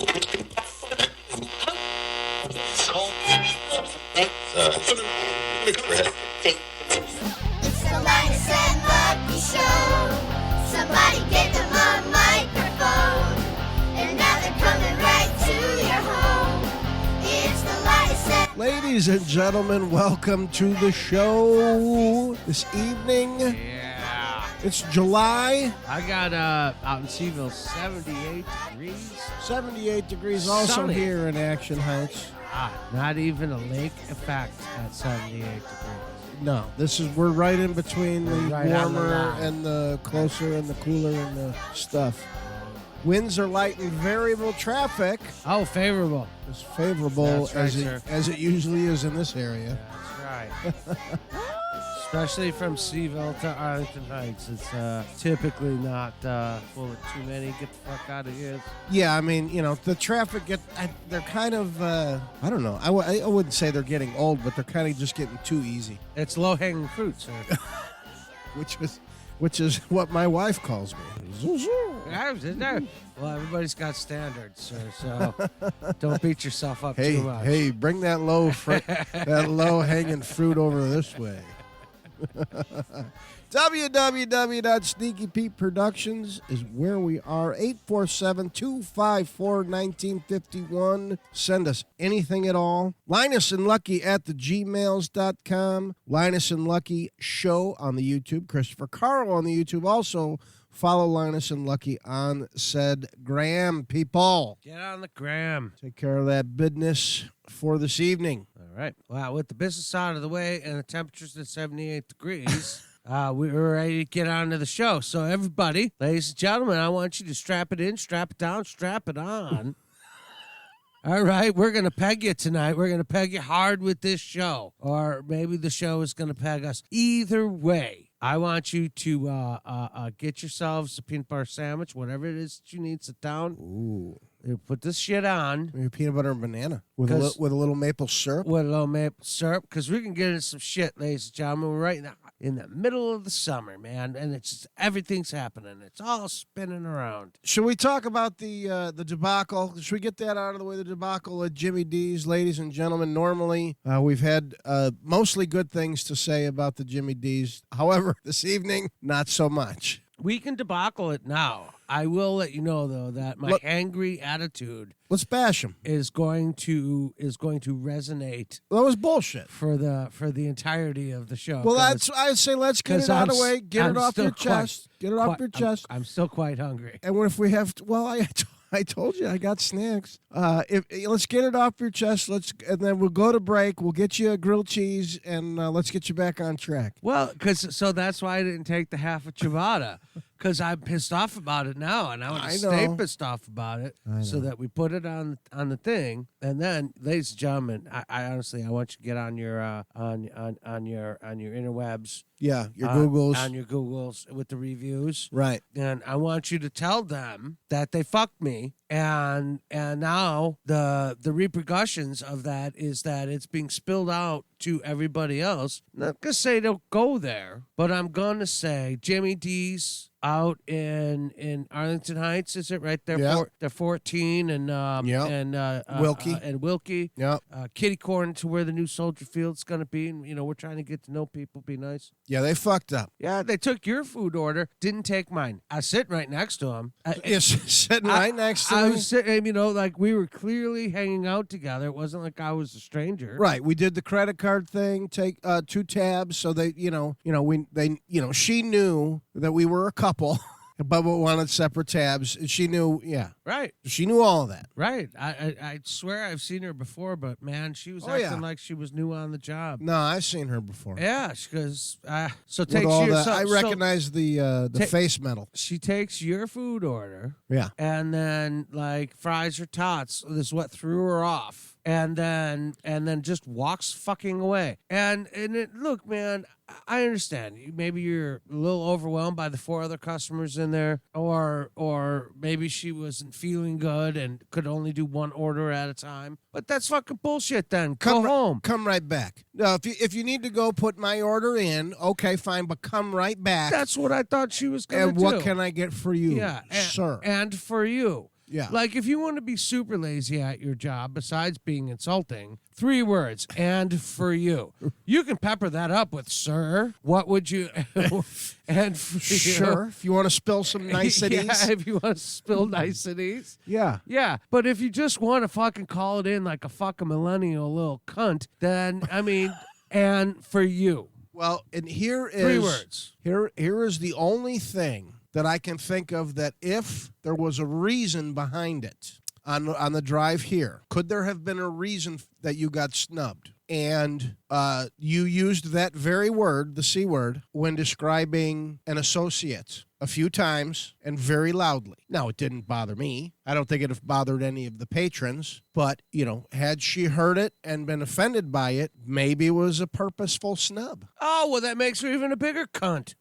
It's the Linus and Lucky Show. Somebody get them a microphone. And now they're coming right to your home. It's the Linus and... Ladies and gentlemen, welcome to the show this evening. Yeah. It's July. I got out in Seaville 78 degrees. 78 degrees also Sunny. here in Action Heights. Not even a lake effect at 78 degrees. No, we're right in between the Right on the warmer line. and the closer and the cooler and the stuff. Winds are light and variable. Traffic Oh, favorable. is favorable That's right, sir. as it usually is in this area. That's right. Especially from Seaville to Arlington Heights. It's typically not full of too many. Get the fuck out of here. Yeah, I mean, the traffic they're kind of, I don't know. I wouldn't say they're getting old, but they're kind of just getting too easy, It's low-hanging fruit, sir. which is what my wife calls me. Yeah, isn't there? Well, everybody's got standards, sir, so don't beat yourself up Hey, too much. hey, bring that low hanging fruit over this way. www.Sneaky Pete Productions is where we are. 847-254-1951. Send us anything at all. Linus and Lucky at thegmails.com. Linus and Lucky Show on the YouTube. Christopher Carl on the YouTube. Also, follow Linus and Lucky on said gram, people. Get on the gram. Take care of that business for this evening. All right. Wow, with the business out of the way and the temperature's at 78 degrees, we're ready to get on to the show. So everybody, ladies and gentlemen, I want you to strap it in, strap it down, strap it on. All right, we're going to peg you tonight. We're going to peg you hard with this show. Or maybe the show is going to peg us. Either way, I want you to get yourselves a peanut butter sandwich, whatever it is that you need. Sit down. Ooh. You put this shit on. Maybe peanut butter and banana with a little maple syrup. With a little maple syrup, because we can get into some shit, ladies and gentlemen. We're right in the middle of the summer, man, and it's just, everything's happening. It's all spinning around. Should we talk about the debacle? Should we get that out of the way? The debacle at Jimmy D's, ladies and gentlemen. Normally, we've had mostly good things to say about the Jimmy D's. However, this evening, not so much. We can debacle it now. I will let you know, though, that my angry attitude Let's bash him. is going to resonate That was bullshit. for the entirety of the show. Well, I'd say let's get it out of the way. Get it off your chest. Get it off your chest. I'm still quite hungry. And if we have, I told you I got snacks. Let's get it off your chest. And then we'll go to break. We'll get you a grilled cheese, and let's get you back on track. Well, so that's why I didn't take the half of ciabatta, because I'm pissed off about it now, and I want to stay pissed off about it, so that we put it on the thing, and then, ladies and gentlemen, I honestly want you to get on your on your interwebs. Yeah, your Googles. On your Googles with the reviews. Right. And I want you to tell them that they fucked me, and now the repercussions of that is that it's being spilled out to everybody else. I'm not going to say don't go there, but I'm going to say Jimmy D's out in Arlington Heights, is it right there? Yep. They're 14 and Wilkie. and Wilkie. Yep. Kitty corner to where the new Soldier Field's going to be, and we're trying to get to know people, be nice. Yeah, they fucked up. Yeah, they took your food order, didn't take mine. I was sitting right next to him. Sitting right next to I me. was sitting, like we were clearly hanging out together. It wasn't like I was a stranger. Right, we did the credit card thing. Take 2 tabs, so they, she knew that we were a couple, but we wanted separate tabs. And she knew, Right. She knew all of that. Right. I swear I've seen her before, but man, she was acting like she was new on the job. No, I've seen her before. Yeah, because so With takes all your. that, I recognize the face metal. She takes your food order. Yeah. And then fries or tots. This is what threw her off. And then just walks fucking away. And look, man, I understand. Maybe you're a little overwhelmed by the 4 other customers in there, or maybe she wasn't feeling good and could only do 1 order at a time. But that's fucking bullshit. Then go home. Come right back. No, if you need to go put my order in, okay, fine, but come right back. That's what I thought she was going to And do. what can I get for you, Yeah, sir? And for you. Yeah. Like, if you want to be super lazy at your job, besides being insulting, 3 words, and for you. You can pepper that up with, sir, what would you... and for Sure. you. If you want to spill some niceties. Yeah, if you want to spill niceties. Yeah. Yeah, but if you just want to fucking call it in like a fucking millennial little cunt, then, I mean, and for you. Well, and here is 3 words. Here is the only thing that I can think of that if there was a reason behind it on the drive here, could there have been a reason that you got snubbed? And you used that very word, the C word, when describing an associate a few times and very loudly. Now, it didn't bother me. I don't think it have bothered any of the patrons. But, had she heard it and been offended by it, maybe it was a purposeful snub. Oh, well, that makes her even a bigger cunt.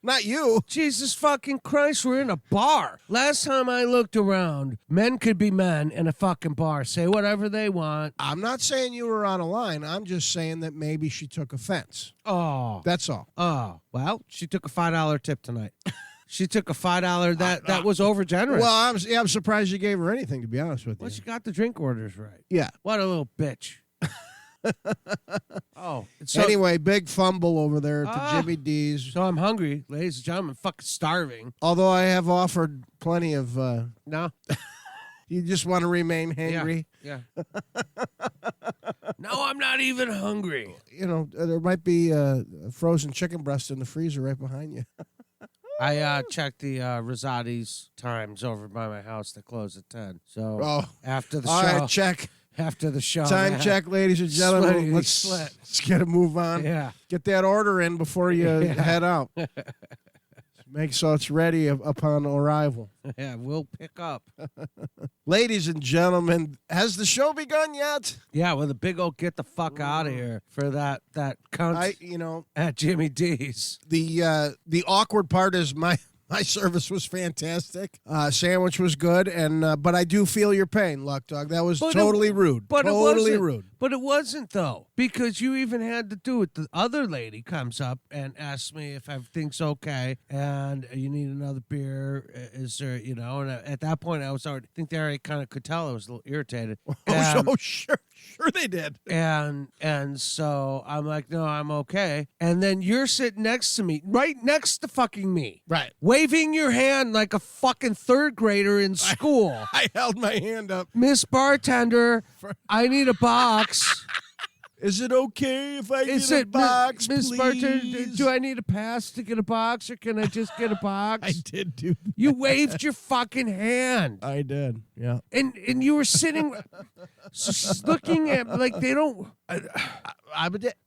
Not you. Jesus fucking Christ, we're in a bar. Last time I looked around, men could be men in a fucking bar. Say whatever they want. I'm not saying you were on a line. I'm just saying that maybe she took offense. Oh. That's all. Oh. Well, she took a $5 tip tonight. She took a $5. That was over generous. Well, I'm surprised you gave her anything, to be honest with you. Well, she got the drink orders right. Yeah. What a little bitch. Oh. Anyway, big fumble over there at the Jimmy D's. So I'm hungry, ladies and gentlemen, fucking starving. Although I have offered plenty of... No. You just want to remain hangry? Yeah. No, I'm not even hungry. There might be a frozen chicken breast in the freezer right behind you. I checked the Rosati's times over by my house. They close at 10. So after the show. All right, check. After the show. Time check, ladies and gentlemen. Let's get a move on. Yeah. Get that order in before you head out. Make so it's ready upon arrival. Yeah, we'll pick up. Ladies and gentlemen, has the show begun yet? Yeah, with a big old get the fuck out of here for that cunt at Jimmy D's. The awkward part is my service was fantastic. Sandwich was good, but I do feel your pain, Luck Dog. That was totally rude. Totally rude. But it wasn't, though, because you even had to do it. The other lady comes up and asks me if everything's okay and you need another beer. Is there, and at that point, I think they already kind of could tell I was a little irritated. Sure they did. And so I'm like, no, I'm okay. And then you're sitting next to me, right next to fucking me. Right. Waving your hand like a fucking 3rd grader in school. I held my hand up. Miss Bartender, I need a box. Is it okay if I get a box, Miss please? Bartender, do I need a pass to get a box, or can I just get a box? I did do that. You waved your fucking hand. I did, yeah. And you were sitting, looking at, like, they don't...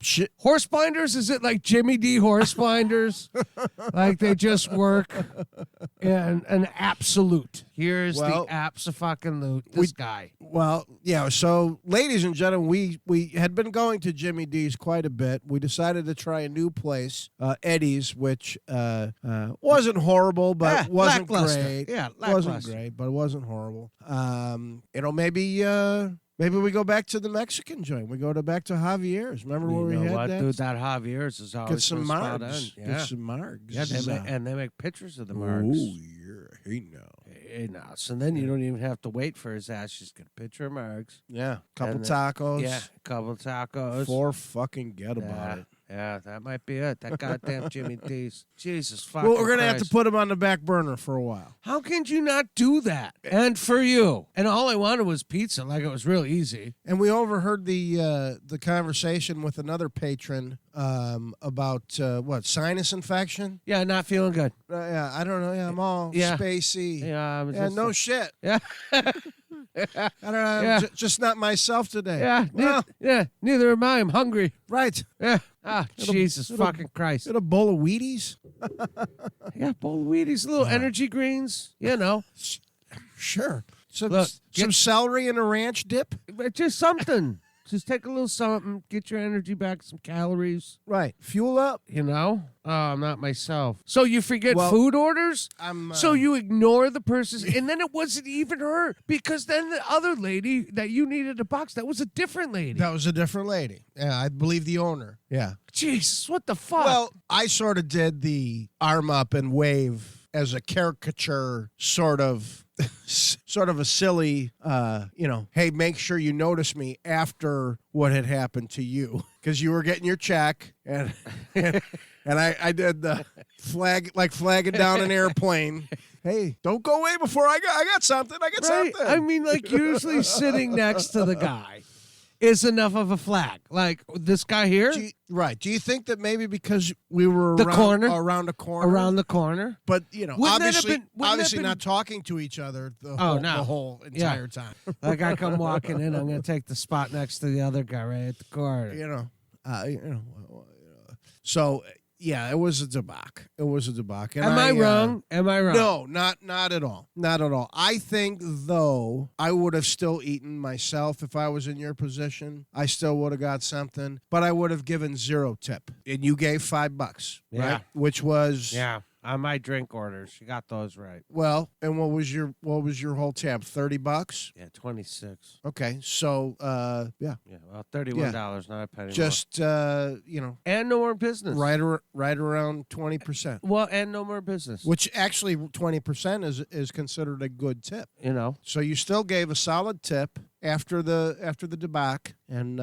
Shit. Horse binders? Is it like Jimmy D horse binders? Like they just work in an absolute. Here's the abso-fucking-lute. This guy. Well, yeah, so ladies and gentlemen, we had been going to Jimmy D's quite a bit. We decided to try a new place, Eddie's, which wasn't horrible, but wasn't great. Yeah, wasn't great, but it wasn't horrible. Maybe we go back to the Mexican joint. We go back to Javier's. Remember where we had that? Dude, that Javier's is always Get some margs. Yeah. Get some margs. Yeah, they make pictures of the margs. Oh, yeah. Hey, now. Hey, now. So then you don't even have to wait for his ass. Just get a picture of margs. Yeah. Couple tacos. Yeah, couple tacos. Forget about it. Yeah, that might be it. That goddamn Jimmy D's. Jesus fucking Well, we're going to have to Christ. put him on the back burner for a while. How can you not do that? And for you. And all I wanted was pizza, like it was real easy. And we overheard the conversation with another patron about, sinus infection? Yeah, not feeling good. Yeah, I don't know. Yeah, I'm all spacey. Yeah, no shit. Yeah. I don't know. Yeah. Just not myself today. Yeah, neither am I. I'm hungry. Right. Yeah. Jesus fucking Christ. Get a bowl of Wheaties? Yeah, bowl of Wheaties, little energy greens, Sure. Look, some celery and a ranch dip? Just something. Just take a little something, get your energy back, some calories. Right. Fuel up. Oh, I'm not myself. So you forget food orders? So you ignore the person's, and then it wasn't even her, because then the other lady that you needed a box, that was a different lady. That was a different lady. Yeah, I believe the owner. Yeah. Jesus, what the fuck? Well, I sort of did the arm up and wave as a caricature sort of a silly, hey, make sure you notice me after what had happened to you, because you were getting your check, and I did the flagging down an airplane. Hey, don't go away before I got something. I got Right? something. I mean, like, usually sitting next to the guy is enough of a flag. Like, this guy here, Do you think that maybe because we were The around corner? around the corner, but Wouldn't that have obviously been- not talking to each other the no. whole entire time. like, I come walking in, I'm going to take the spot next to the other guy right at the corner. So yeah, it was a debacle. And Am I wrong? Am I wrong? No, not at all. Not at all. I think, though, I would have still eaten myself if I was in your position. I still would have got something, but I would have given 0 tip. And you gave $5, Yeah. right? Which was Yeah. On my drink orders, you got those right. well. And what was your whole tab? $30. Yeah, 26. Okay, so yeah, Yeah, well, $31, not a penny just more. And no more business. right around 20%. Well, and no more business. Which actually 20% is considered a good tip. So you still gave a solid tip after the debacle, and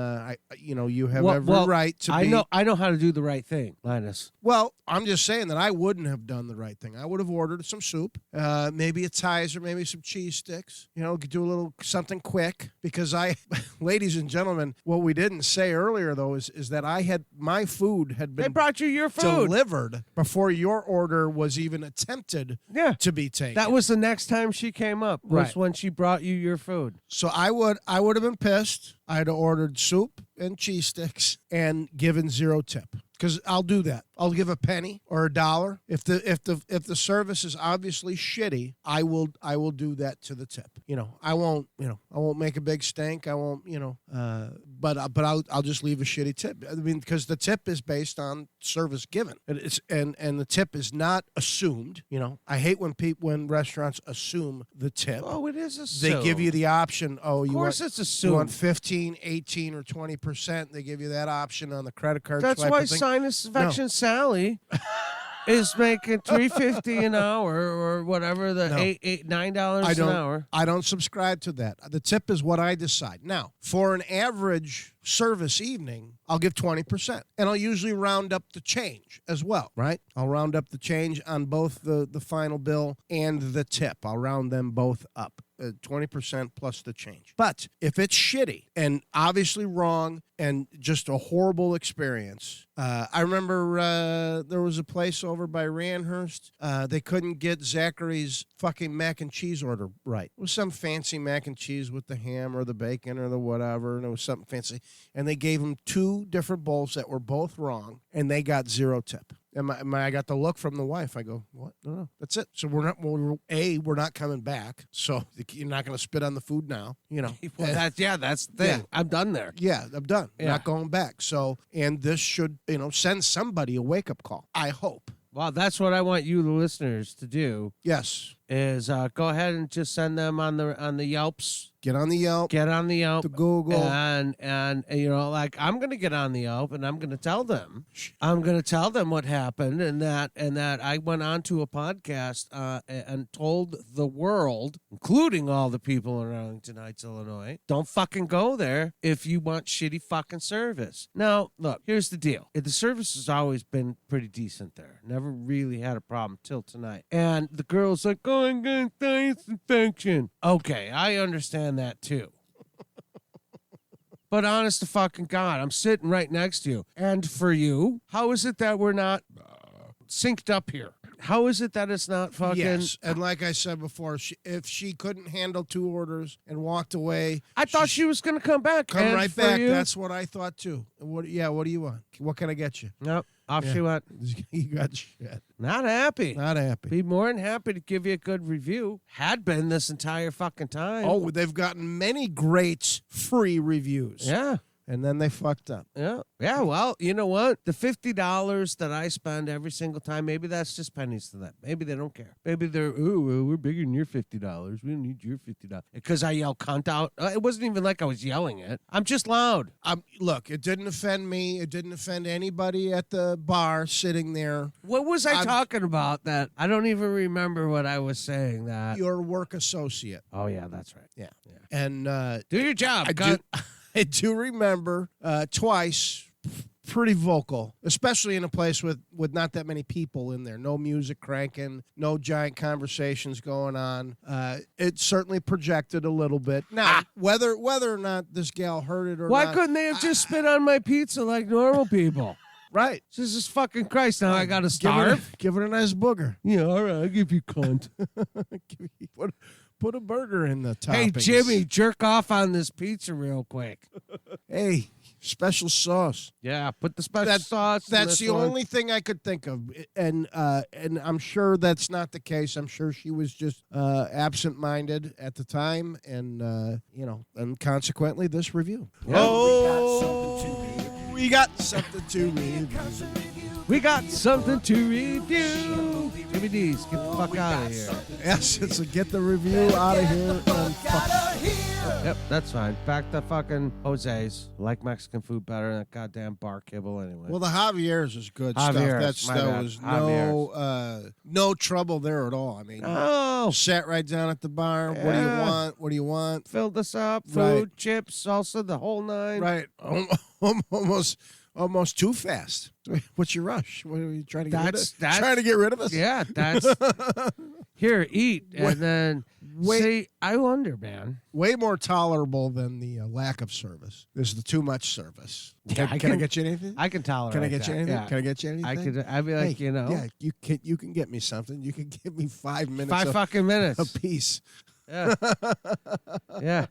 you have every right to be. I know how to do the right thing, Linus. Well, I'm just saying that I wouldn't have done the right thing. I would have ordered some soup, maybe a Tizer, maybe some cheese sticks. Do a little something quick, because ladies and gentlemen, what we didn't say earlier though is that my food had They been brought you your food. delivered before your order was even attempted to be taken. That was the next time she came up, was Right. when she brought you your food. So I would have been pissed. I'd have ordered soup and cheese sticks and given 0 tip. Because I'll do that. I'll give a penny or $1 if the service is obviously shitty. I will do that to the tip. I won't make a big stink. I won't but I'll just leave a shitty tip. I mean, because the tip is based on service given. And the tip is not assumed. I hate when restaurants assume the tip. Oh, it is assumed. They give you the option. Of course, it's assumed. You want 15, 18, or 20%. They give you that option on the credit card. That's swipe why and thing. Sinus Infection Sally is making $3.50 an hour or whatever, $9 an hour. I don't subscribe to that. The tip is what I decide. Now, for an average service evening, I'll give 20%. And I'll usually round up the change as well, right? I'll round up the change on both the final bill and the tip. I'll round them both up. 20% plus the change. But if it's shitty and obviously wrong and just a horrible experience, I remember there was a place over by Ranhurst. They couldn't get Zachary's fucking mac and cheese order right. It was some fancy mac and cheese with the ham or the bacon or the whatever, and it was something fancy. And they gave them 2 different bowls that were both wrong, and they got 0 tip. And I got the look from the wife. I go, what? No, that's it. So we're not coming back. So you're not going to spit on the food now, Well, that's the thing. Yeah. I'm done there. Yeah, I'm done. Yeah. Not going back. So, and this should, send somebody a wake-up call. I hope. Well, that's what I want you, the listeners, to do. Yes. Is go ahead and just send them on the Yelps. Get on the Yelp. Get on the Yelp. To Google. And I'm going to get on the Yelp and I'm going to tell them. I'm going to tell them what happened and that I went on to a podcast and told the world, including all the people in Arlington Heights, Illinois, don't fucking go there if you want shitty fucking service. Now, look, here's the deal. The service has always been pretty decent there. Never really had a problem till tonight. And the girl's like, oh, I'm going to sinus infection. Okay, I understand that too. But honest to fucking God, I'm sitting right next to you. And for you, how is it that we're not synced up here? How is it that it's not fucking... Yes, and like I said before, if she couldn't handle 2 orders and walked away... I thought she was going to come back. Come and right for back. you- That's what I thought too. What do you want? What can I get you? Nope. Off she went. You got shit. Not happy. Not happy. Be more than happy to give you a good review. Had been this entire fucking time. Oh, they've gotten many great free reviews. Yeah. And then they fucked up. Yeah. Yeah, well, you know what? The $50 that I spend every single time, maybe that's just pennies to them. Maybe they don't care. Maybe they're, we're bigger than your $50. We don't need your $50. Because I yell cunt out. It wasn't even like I was yelling it. I'm just loud. Look, it didn't offend me. It didn't offend anybody at the bar sitting there. What was I talking about that? I don't even remember what I was saying that. Your work associate. Oh, yeah, that's right. Yeah. And do your job. I do remember twice, pretty vocal, especially in a place with not that many people in there. No music cranking, no giant conversations going on. It certainly projected a little bit. Now, whether or not this gal heard it or Why not. couldn't they have just spit on my pizza like normal people? Right. Jesus fucking Christ, now I got to starve? Give it a nice booger. Yeah, all right, I'll give you cunt. Put a burger in the toppings. Hey, Jimmy, jerk off on this pizza real quick. Hey, special sauce. Yeah, put the special sauce. That's the only thing I could think of, and I'm sure that's not the case. I'm sure she was just absent-minded at the time, and and consequently, this review. Yeah. Oh, we got something to review. We got something to review. Jimmy D's, get the fuck out of here. Yes, it's a get the review out of here. And Yep, that's fine. Back to fucking Jose's. Like Mexican food better than that goddamn bar kibble anyway. Well, the Javier's is good Javier's, stuff. That was no trouble there at all. I mean, sat right down at the bar. Yeah. What do you want? What do you want? Filled us up. Food, Right. chips, salsa, the whole nine. Right. Almost too fast. What's your rush? What are you trying to get rid of? Trying to get rid of us? Yeah, that's here, eat, and then see. I wonder, man. Way more tolerable than the lack of service. This is the too much service. Yeah, Can I get you anything? I can tolerate. Can I get that. you anything? Yeah. Can I get you anything? I could. I'd be like, Hey, yeah, you can get me something. You can give me 5 minutes. 5 fucking minutes. a piece. Yeah. Yeah.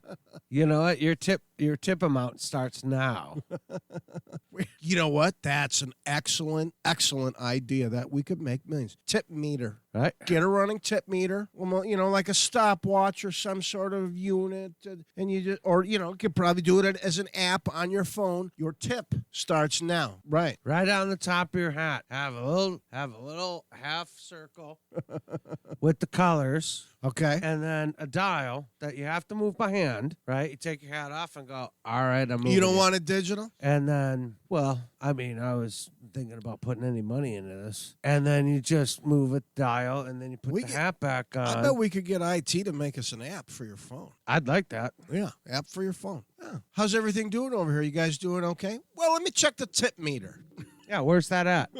You know what? Your tip amount starts now. You know what? That's an excellent idea that we could make millions. Tip meter. Right? Get a running tip meter, like a stopwatch or some sort of unit, and you could probably do it as an app on your phone. Your tip starts now. Right. Right on the top of your hat. Have a little half circle with the colors. Okay. And then a dial that you have to move by hand, right? You take your hat off and go, all right, I'm moving. You don't want it digital? And then, I was thinking about putting any money into this. And then you just move a dial, and then you put the hat back on. I bet we could get IT to make us an app for your phone. I'd like that. Yeah, app for your phone. Yeah. How's everything doing over here? You guys doing okay? Well, let me check the tip meter. Yeah, where's that at?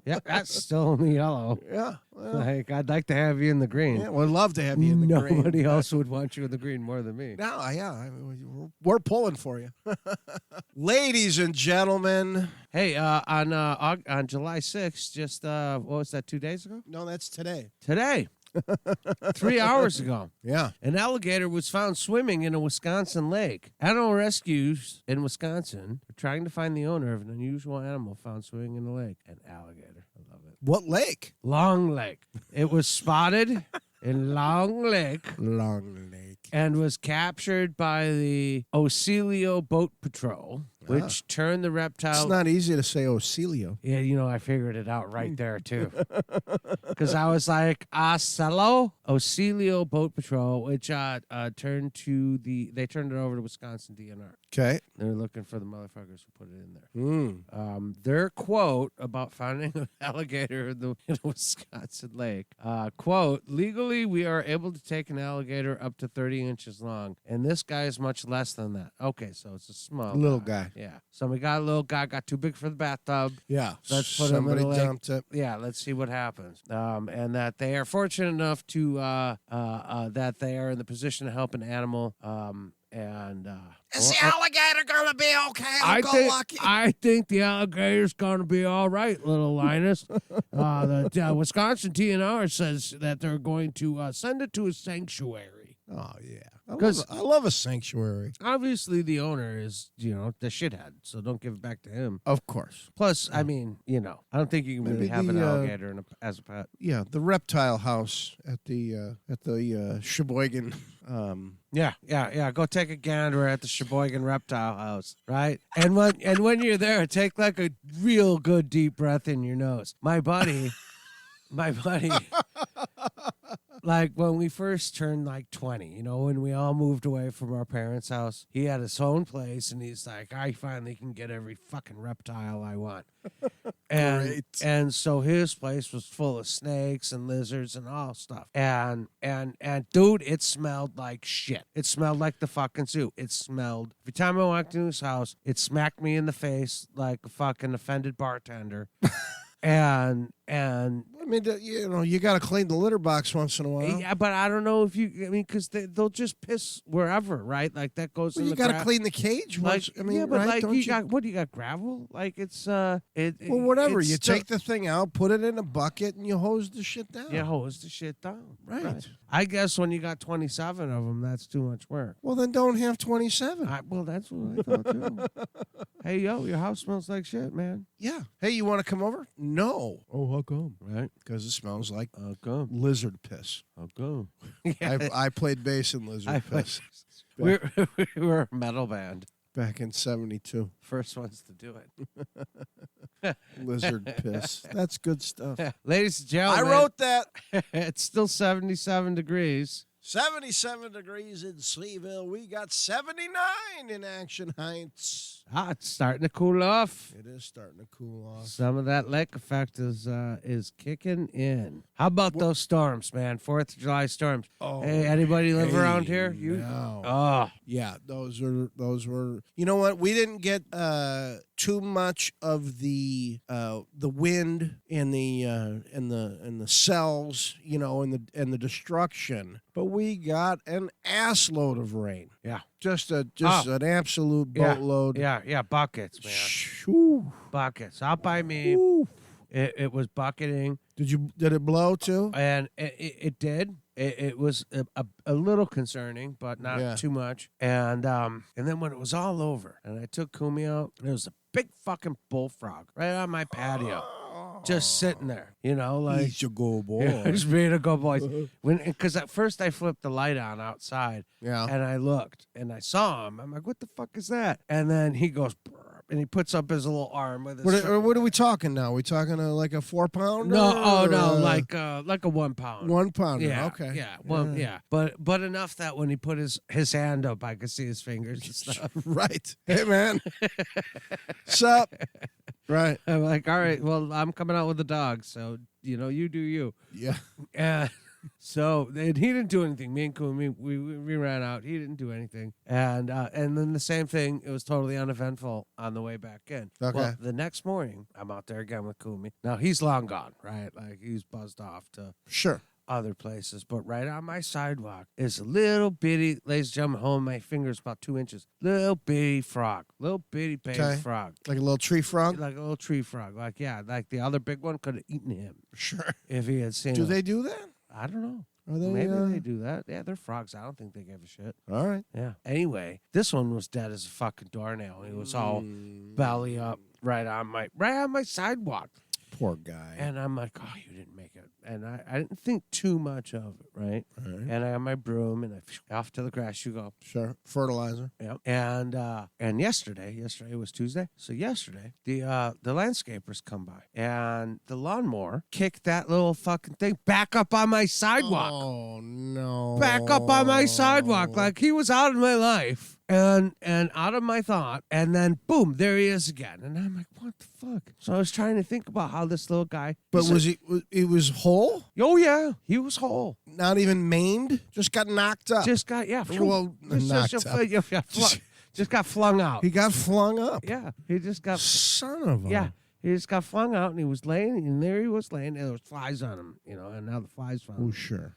Yeah, that's still in the yellow. Yeah. Well, I'd like to have you in the green. yeah, we'd love to have you in the green. Nobody else would want you in the green more than me. No, yeah, we're pulling for you. Ladies and gentlemen. Hey, on July 6th, just, what was that, 2 days ago? No, that's today. Today. 3 hours ago. Yeah. An alligator was found swimming in a Wisconsin lake. Animal rescues in Wisconsin are trying to find the owner of an unusual animal found swimming in the lake. An alligator. I love it. What lake? Long Lake. It was spotted in Long Lake. Long Lake. And was captured by the Ocelio Boat Patrol, which turned the reptile. It's not easy to say Ocelio. Yeah, I figured it out right there, too. Because I was like, Ocelio Boat Patrol, which turned it over to Wisconsin DNR. Okay. They're looking for the motherfuckers who put it in there. Their quote about finding an alligator in a Wisconsin lake, quote, legally, we are able to take an alligator up to 30 inches long, and this guy is much less than that. Okay, so it's a small little guy. Yeah. So we got a little guy, got too big for the bathtub. Yeah. Let's put him in the lake. Dumped it. Yeah, let's see what happens. And that they are fortunate enough to that they are in the position to help an animal. Is the alligator gonna be okay? I think the alligator's gonna be all right, little Linus. The Wisconsin DNR says that they're going to send it to a sanctuary. Oh, yeah. Because I love a sanctuary. obviously the owner is, the shithead, so don't give it back to him. Of course. Plus, I mean, I don't think you can really Maybe have an the, alligator as a pet. Yeah, the reptile house at the Sheboygan. Yeah. Go take a gander at the Sheboygan Reptile House, right? And when you're there, take like a real good deep breath in your nose. My buddy, like when we first turned like 20, when we all moved away from our parents' house, he had his own place, and he's like, I finally can get every fucking reptile I want. And so his place was full of snakes and lizards and all stuff. And dude, it smelled like shit. It smelled like the fucking zoo. It smelled, every time I walked into his house, it smacked me in the face like a fucking offended bartender. And I mean, you got to clean the litter box once in a while. yeah, but I don't know if because they'll just piss wherever, right? Like that goes. Well, in you got to clean the cage. Once, but right? like you got what? You got gravel? Like it's Well, whatever. it's You still- take the thing out, put it in a bucket, and you hose the shit down. Yeah, hose the shit down. Right. I guess when you got 27 of them, that's too much work. Well, then don't have 27. Well, that's what I thought too. Hey, yo, your house smells like shit, man. Yeah. Hey, you want to come over? No. Oh, how come? Right? Because it smells like How come? lizard piss. How come? I played bass in lizard piss We're a metal band. back in 72. First ones to do it. Lizard piss. That's good stuff. Ladies and I gentlemen, wrote that. it's still 77 degrees. 77 degrees in Seaville. We got 79 in Action Heights. It's starting to cool off. It is starting to cool off. Some of that lake effect is kicking in. How about those storms, man? 4th of July storms. Oh, Hey, anybody live around here? No. Oh, Yeah, those were. You know what? We didn't get too much of the wind and the cells, and the destruction, but we got an assload of rain. yeah. Just an absolute boatload. Yeah, buckets, man. Whew. Buckets. Out by me, Whew. it was bucketing, Did it blow too? and it did. It was a little concerning, but not too much. And then when it was all over, and I took Kumi out, there was a big fucking bullfrog right on my patio, just sitting there. Like He's a go boy. yeah, just being a good boy. Because at first I flipped the light on outside, Yeah. and I looked and I saw him. I'm like, what the fuck is that? And then he goes, "Brr," and he puts up his little arm with his. What are we talking now? We talking like a 4-pounder? No, like a 1 pound. 1 pounder. Yeah, Okay. yeah, well, yeah, but enough that when he put his hand up, I could see his fingers and stuff. Right. Hey man. Sup? Right. I'm like, all right, well, I'm coming out with the dog, so you do you. Yeah. And so and he didn't do anything. Me and Kumi, we ran out. He didn't do anything. And then the same thing. It was totally uneventful on the way back in. Okay. Well, the next morning, I'm out there again with Kumi. Now he's long gone, right? Like he's buzzed off to Sure. other places, but right on my sidewalk is a little bitty, ladies and gentlemen, hold my fingers about 2 inches, little bitty frog, little bitty baby frog, Like a little tree frog? like a little tree frog, like the other big one could have eaten him Sure. if he had seen Do him. they do that? I don't know. Are they? Maybe they do that. Yeah, they're frogs. I don't think they give a shit. All right. Yeah. Anyway, this one was dead as a fucking doornail. He was all belly up right on my sidewalk. Poor guy. And I'm like, oh, you didn't make it. And I didn't think too much of it, right? All right. And I got my broom, and off to the grass you go. Sure. Fertilizer. Yep. And yesterday was Tuesday. So yesterday, the landscapers come by, and the lawnmower kicked that little fucking thing back up on my sidewalk. Oh no. Back up on my sidewalk, like he was out of my life and out of my thought, and then boom, there he is again. And I'm like, what the fuck? So I was trying to think about how this little guy. But he was whole? Oh yeah, he was whole. Not even maimed? Just got knocked up. Just got knocked up. Just got flung out. He got flung up. Yeah, he just got. Son of a. Yeah, he just got flung out, and he was laying, and there he was laying, and there was flies on him, and now the flies found Oh, him. sure.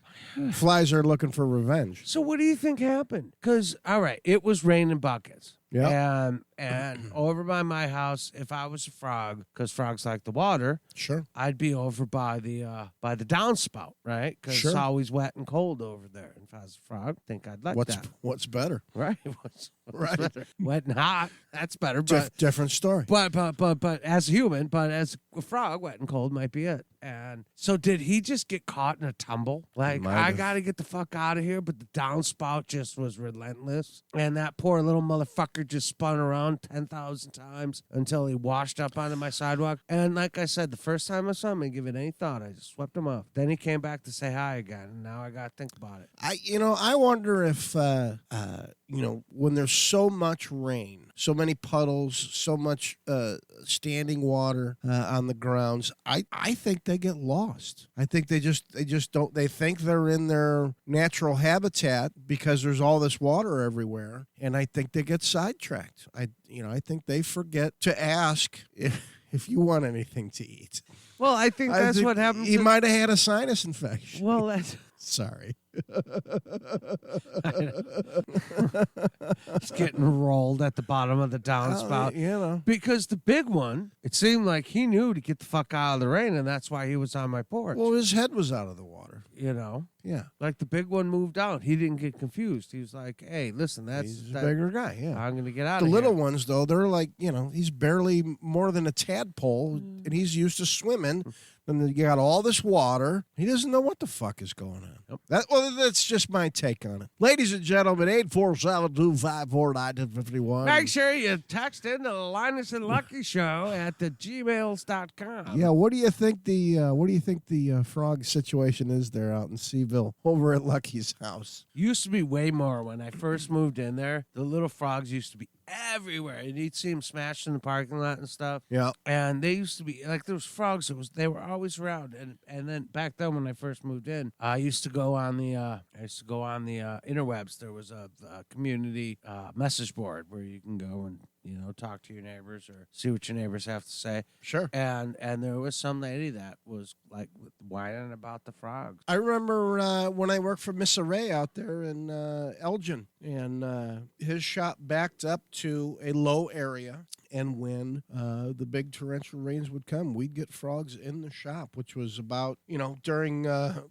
Flies are looking for revenge. So what do you think happened? Because, all right, it was raining buckets. Yeah. And over by my house, if I was a frog, because frogs like the water, Sure. I'd be over by the downspout, right? Because Sure. it's always wet and cold over there. And if I was a frog, I think I'd like that. What's better? Right? What's Right. better? Wet and hot. That's better. Different story. But as a human, but as a frog, wet and cold might be it. And so did he just get caught in a tumble? Like, Might I have. got to get the fuck out of here, but the downspout just was relentless. And that poor little motherfucker just spun around 10,000 times until he washed up onto my sidewalk. And like I said, the first time I saw him, I didn't give it any thought. I just swept him off. Then he came back to say hi again, and now I got to think about it. I wonder if when there's so much rain, so many puddles, so much standing water on the grounds, I think they get lost. I think they just don't. They think they're in their natural habitat because there's all this water everywhere, and I think they get sidetracked. I think they forget to ask if you want anything to eat. Well, I think that's what happens. He might have had a sinus infection. Well, that's... Sorry. It's getting rolled at the bottom of the downspout. Because the big one, it seemed like he knew to get the fuck out of the rain, and that's why he was on my porch. Well, his head was out of the water. Yeah. Like the big one moved out. He didn't get confused. He was like, hey, listen, He's a bigger guy, yeah. I'm going to get out The of here. little ones, though, they're like, he's barely more than a tadpole, and he's used to swimming. And you got all this water. He doesn't know what the fuck is going on. Nope. That's just my take on it. Ladies and gentlemen, 847-254-9251. Make sure you text in to the Linus and Lucky Show at the gmails.com. Yeah, what do you think the frog situation is there out in Seaville over at Lucky's house? Used to be way more when I first moved in there. The little frogs used to be everywhere, and you'd see them smashed in the parking lot and stuff. Yeah, and they used to be like those frogs. They were always around, and then back then when I first moved in, I used to go on the interwebs. There was a community message board where you can go and talk to your neighbors or see what your neighbors have to say. Sure. And there was some lady that was like whining about the frogs. I remember when I worked for Miss Array out there in Elgin, and his shop backed up to a low area. And when the big torrential rains would come, we'd get frogs in the shop, which was about, during,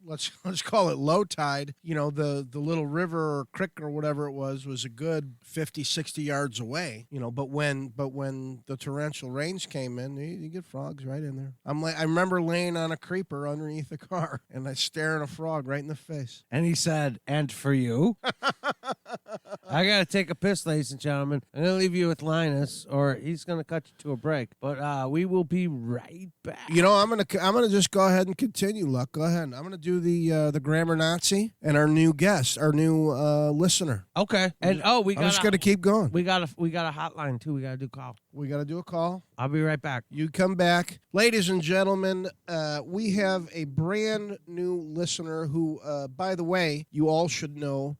let's call it low tide. The little river or creek or whatever it was a good 50, 60 yards away, But when the torrential rains came in, you get frogs right in there. I remember laying on a creeper underneath the car, and I staring a frog right in the face. And he said, "And for you." I got to take a piss, ladies and gentlemen. I'm going to leave you with Linus, or he's going to cut you to a break. But we will be right back. I'm gonna just go ahead and continue, Luck. Go ahead. I'm gonna do the grammar Nazi and our new guest, our new listener. Okay. And I'm just gonna keep going. We got a hotline too. We got to do a call. We got to do a call. I'll be right back. You come back. Ladies and gentlemen, we have a brand new listener who, by the way, you all should know,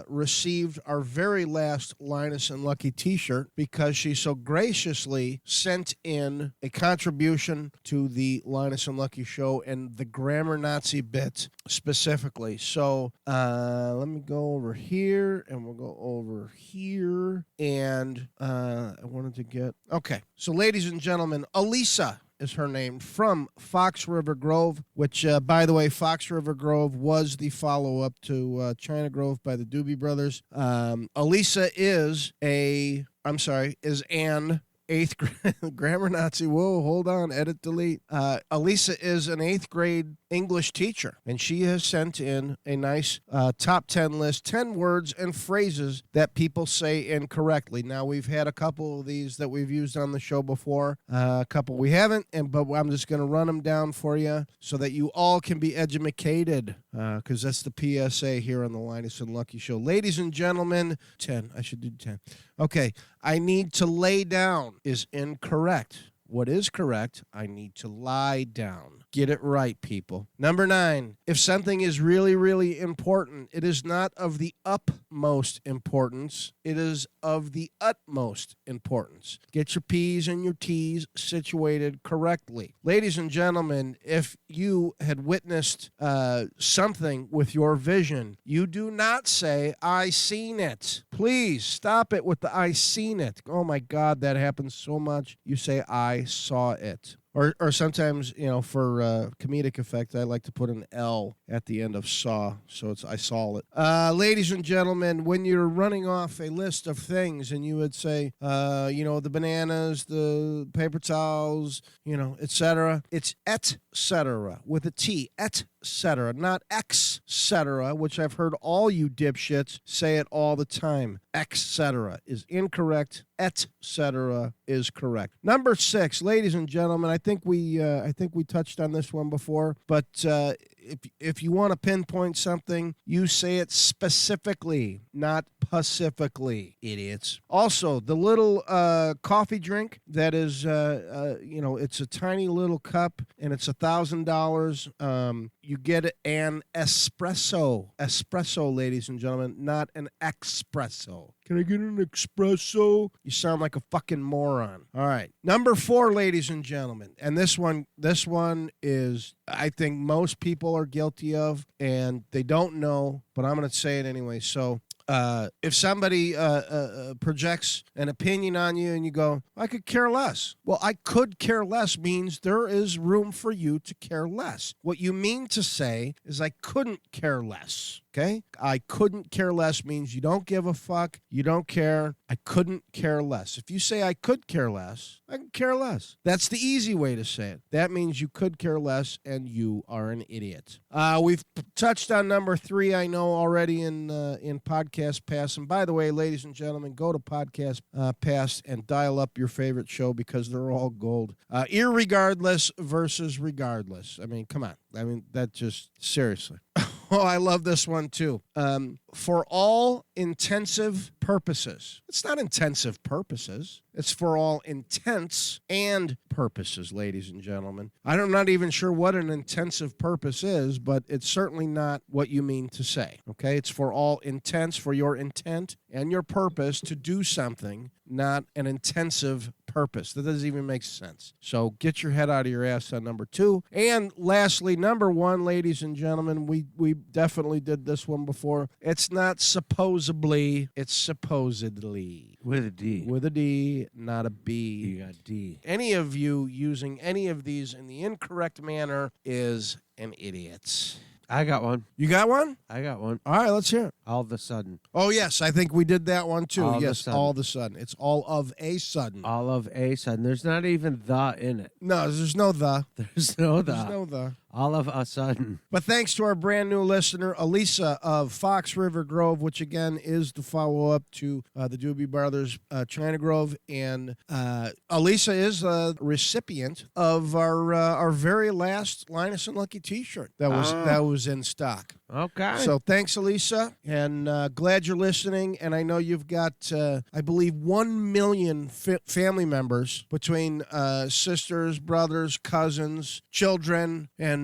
received our very last Linus and Lucky t-shirt because she so graciously sent in a contribution to the Linus and Lucky show and the Grammar Nazi bit specifically. So let me go over here, and we'll go over here, and I wanted to get... Okay, so ladies and gentlemen, Elisa is her name, from Fox River Grove, which, by the way, Fox River Grove was the follow-up to China Grove by the Doobie Brothers. Elisa is an 8th grade grammar Nazi. Whoa, hold on, edit, delete. Elisa is an 8th grade English teacher, and she has sent in a nice top 10 list, 10 words and phrases that people say incorrectly. Now, we've had a couple of these that we've used on the show before, a couple we haven't, but I'm just going to run them down for you so that you all can be edumacated, because that's the PSA here on the Linus and Lucky Show. Ladies and gentlemen, 10. I should do 10. Okay, I need to lay down is incorrect. What is correct? I need to lie down. Get it right, people. Number 9, if something is really, really important, it is not of the utmost importance. It is of the utmost importance. Get your P's and your T's situated correctly. Ladies and gentlemen, if you had witnessed something with your vision, you do not say, "I seen it." Please stop it with the I seen it. Oh my God, that happens so much. You say I saw it. Or sometimes, for comedic effect, I like to put an L at the end of saw, so it's I saw it. Ladies and gentlemen, when you're running off a list of things and you would say, the bananas, the paper towels, etc., it's et cetera with a T, et cetera, not ex cetera, which I've heard all you dipshits say it all the time. Ex cetera is incorrect. Et cetera is correct. Number 6, ladies and gentlemen, I think we touched on this one before, but if you want to pinpoint something, you say it specifically, not pacifically, idiots. Also, the little coffee drink that is, it's a tiny little cup and it's $1,000. You get an espresso, ladies and gentlemen, not an espresso. Can I get an espresso? You sound like a fucking moron. All right. Number 4, ladies and gentlemen. And this one is, I think most people are guilty of, and they don't know, but I'm going to say it anyway. So if somebody projects an opinion on you and you go, I could care less. Well, I could care less means there is room for you to care less. What you mean to say is I couldn't care less. Okay? I couldn't care less means you don't give a fuck. You don't care. I couldn't care less. If you say I could care less, I can care less. That's the easy way to say it. That means you could care less and you are an idiot. We've touched on number 3, I know, already in Podcast Pass. And by the way, ladies and gentlemen, go to Podcast Pass and dial up your favorite show because they're all gold. Irregardless versus regardless. I mean, come on. I mean, that just, seriously. Oh, I love this one, too. For all intensive purposes. It's not intensive purposes. It's for all intents and purposes, ladies and gentlemen. I'm not even sure what an intensive purpose is, but it's certainly not what you mean to say, okay? It's for all intents, for your intent and your purpose to do something, not an intensive purpose. That doesn't even make sense. So get your head out of your ass on number 2. And lastly, number 1, ladies and gentlemen, we definitely did this one before. It's not supposedly, it's supposedly. With a D. With a D, not a B. You got D. Any of you using any of these in the incorrect manner is an idiot. I got one. You got one? I got one. All right, let's hear it. All of a sudden. Oh, yes, I think we did that one, too. All of a yes, sudden. all of a sudden. It's all of a sudden. All of a sudden. There's not even the in it. No, there's no the. There's no the. There's no the. All of a sudden. But thanks to our brand new listener, Elisa of Fox River Grove, which again is the follow-up to the Doobie Brothers China Grove. And Elisa is a recipient of our very last Linus and Lucky t-shirt that was in stock. Okay. So thanks, Elisa, and glad you're listening. And I know you've got, I believe, 1 million family members between sisters, brothers, cousins, children, and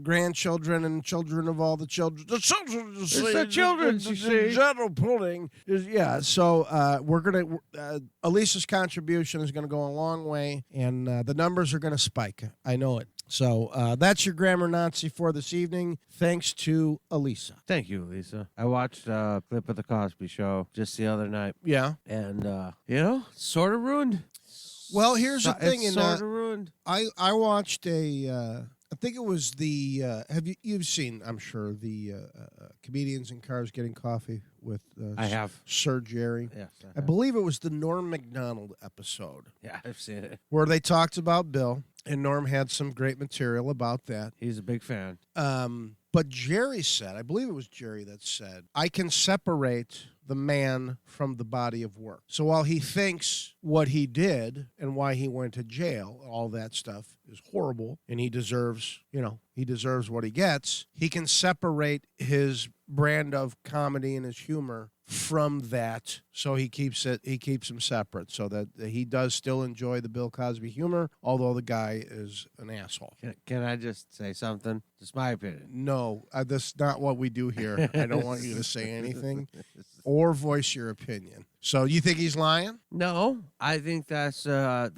grandchildren, and children of all the children. The children, It's the children, you see. General pudding. Yeah, so we're going to, Elisa's contribution is going to go a long way, and the numbers are going to spike. I know it. So that's your Grammar Nazi for this evening. Thanks to Elisa. Thank you, Lisa. I watched a clip of The Cosby Show just the other night. Yeah. And, sort of ruined. Well, here's the thing. It's sort of ruined. I watched I think it was you've seen, I'm sure, the comedians in cars getting coffee with I have. Sir Jerry. Yes. I believe it was the Norm Macdonald episode. Yeah, I've seen it. Where they talked about Bill, and Norm had some great material about that. He's a big fan. But Jerry said, I believe it was Jerry that said, I can separate the man from the body of work. So while he thinks what he did and why he went to jail, all that stuff is horrible, and he deserves what he gets, he can separate his brand of comedy and his humor from that, so he keeps them separate, so that he does still enjoy the Bill Cosby humor, although the guy is an asshole. Can I just say something? Just my opinion. No, that's not what we do here. I don't want you to say anything or voice your opinion. So you think he's lying? No, I think that's a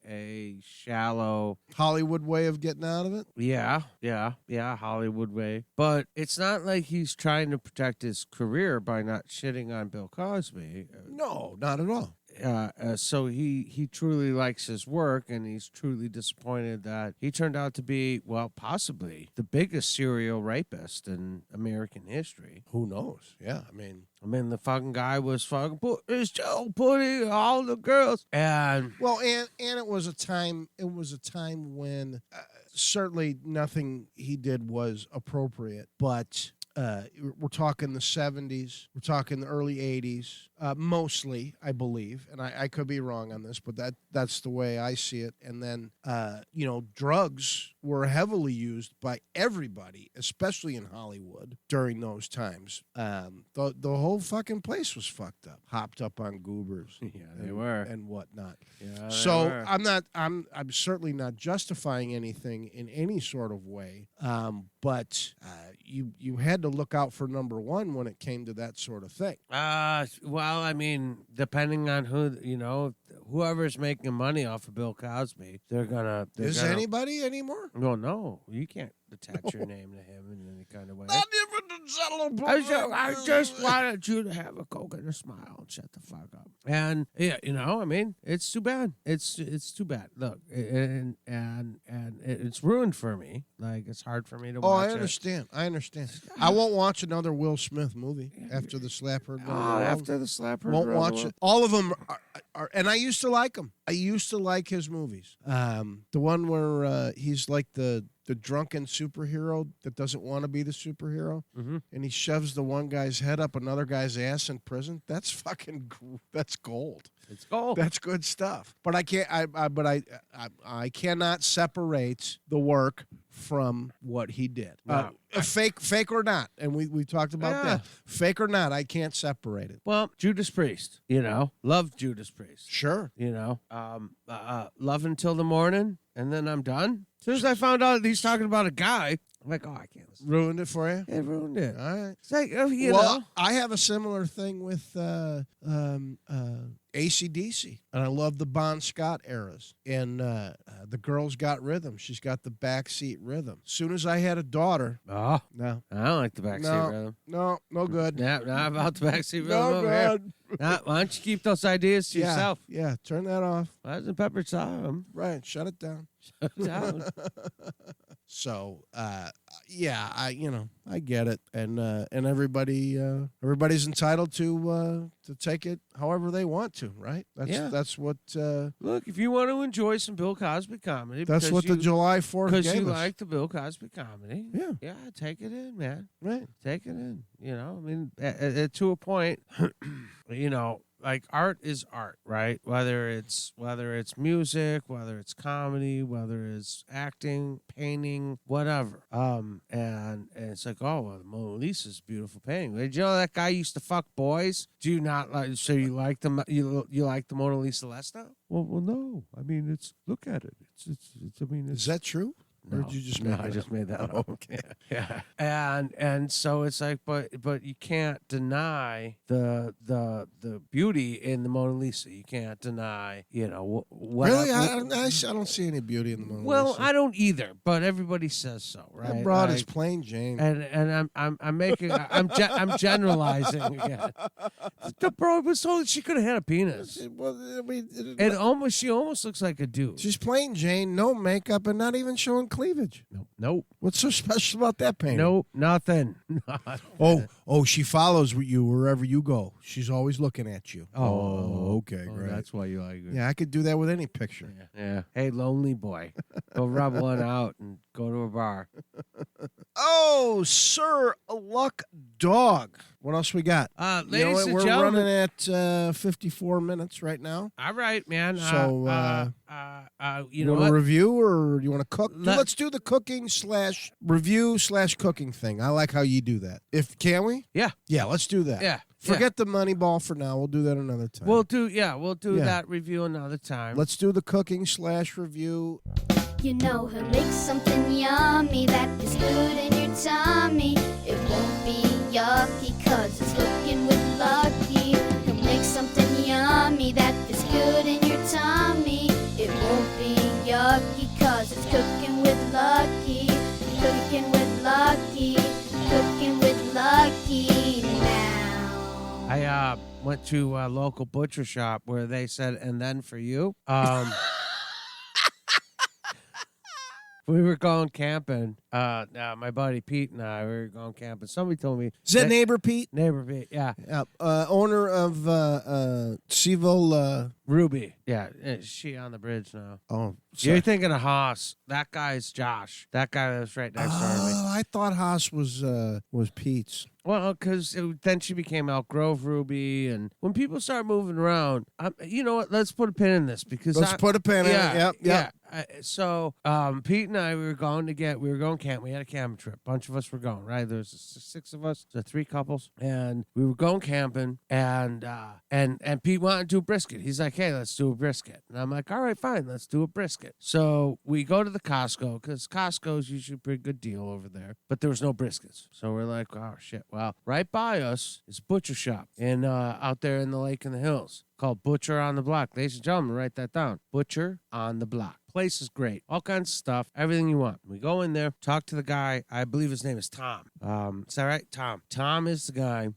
a shallow, Hollywood way of getting out of it. yeah, Hollywood way. But it's not like he's trying to protect his career by not shitting on Bill Cosby. No, not at all. So he truly likes his work, and he's truly disappointed that he turned out to be, well, possibly the biggest serial rapist in American history. Who knows? Yeah, I mean, the fucking guy was fucking still putting all the girls, and well, and it was a time. It was a time when certainly nothing he did was appropriate, but. We're talking the 70s. We're talking the early 80s, mostly, I believe. And I could be wrong on this, but that's the way I see it. And then, drugs were heavily used by everybody, especially in Hollywood during those times. The whole fucking place was fucked up, hopped up on goobers. Yeah, they were. And whatnot. Yeah, so were. I'm certainly not justifying anything in any sort of way. But you had to look out for number one when it came to that sort of thing. Well, I mean, depending on whoever's making money off of Bill Cosby, Is anybody anymore? Well, no, you can't attach your name to him in any kind of way. Not even the settle. I just wanted you to have a Coke and a smile and shut the fuck up. And yeah, I mean, it's too bad. It's too bad. Look, and it's ruined for me. Like, it's hard for me to watch. I understand. I understand. I won't watch another Will Smith movie after the slap heard. After the slap heard. Won't watch it. All of them are, and I used to like him. I used to like his movies. The one where he's like the drunken superhero that doesn't want to be the superhero, and he shoves the one guy's head up another guy's ass in prison. That's fucking. That's gold. It's gold. That's good stuff. But I can't. I cannot separate the work from what he did. No. Fake or not, and we talked about that. Fake or not, I can't separate it. Well, Judas Priest, love Judas Priest. Sure. Love Until the Morning, and then I'm done. As soon as I found out that he's talking about a guy, I'm like, I can't listen. Ruined it for you? It ruined it. All right. It's like, I have a similar thing with AC/DC, and I love the Bon Scott eras. And the girl's got rhythm. She's got the backseat rhythm. As soon as I had a daughter, no, no, I don't like the backseat rhythm. No good. Yeah, not about the backseat rhythm. No over good. Here. Why don't you keep those ideas to yourself? Yeah, turn that off. Why doesn't Pepper saw him? Right, shut it down. Shut it down. So, I get it, and everybody's entitled to take it however they want to, right? That's what. Look, if you want to enjoy some Bill Cosby comedy, That's what the July 4th gave us. Because you like the Bill Cosby comedy, yeah, take it in, man. Right, take it in. I mean, to a point, like art is art, right? Whether it's music, whether it's comedy, whether it's acting, painting, whatever. And it's like, oh, well, the Mona Lisa's a beautiful painting. Did you know that guy used to fuck boys? Do you not like? So you like the you like the Mona Lisa less now? Well, no. I mean, look at it. Is that true? No, or did you just make I just made that up. Oh, okay. Yeah. And so it's like, but you can't deny the beauty in the Mona Lisa. You can't deny, what. Really, I don't see any beauty in the Mona Lisa. Well, I don't either, but everybody says so, right? That broad is plain Jane. And I'm making I'm generalizing again. The broad was told she could have had a penis. Well, I mean, she almost looks like a dude. She's plain Jane, no makeup, and not even showing cleavage. Nope. What's so special about that painting? Nope, nothing. She follows you wherever you go. She's always looking at you. Oh, okay, great. That's why you like it. Yeah, I could do that with any picture. Yeah. Hey, lonely boy, go rub one out and go to a bar. Oh, Sir Luck Dog. What else we got? Ladies and we're gentlemen, running at 54 minutes right now. All right, man. So, you know want to review or you want to cook? Let's do the cooking / review / cooking thing. I like how you do that. Can we? Yeah. Yeah, let's do that. Yeah. Forget the money ball for now. We'll do that another time. We'll do that review another time. Let's do the cooking / review. He'll make something yummy that is good in your tummy. It won't be yucky 'cause it's cooking with Lucky. He'll make something yummy that is good in your tummy. It won't be I went to a local butcher shop where they said, and then for you. We were going camping. My buddy Pete and I were going camping. Somebody told me. Is that neighbor Pete? Neighbor Pete, yeah. Owner of Civil. Ruby. Yeah, she on the bridge now. Oh, you're thinking of Haas. That guy's Josh. That guy that was right next door to me. Oh, I thought Haas was Pete's. Well, because then she became Elk Grove Ruby, and when people start moving around, you know what? Let's put a pin in this because Let's put a pin in it. Yep. Yeah. So Pete and I we were going camp. We had a camping trip. A bunch of us were going. Right, there was 6 of us, so 3 couples, and we were going camping. And Pete wanted to do a brisket. He's like, "Hey, let's do a brisket." And I'm like, "All right, fine, let's do a brisket." So we go to the Costco because Costco's usually a pretty good deal over there, but there was no briskets. So we're like, "Oh shit!" Well, right by us is a butcher shop out there in the lake in the hills called Butcher on the Block. Ladies and gentlemen, write that down. Butcher on the Block. Place is great. All kinds of stuff. Everything you want. We go in there, talk to the guy. I believe his name is Tom. Is that right? Tom. Tom is the guy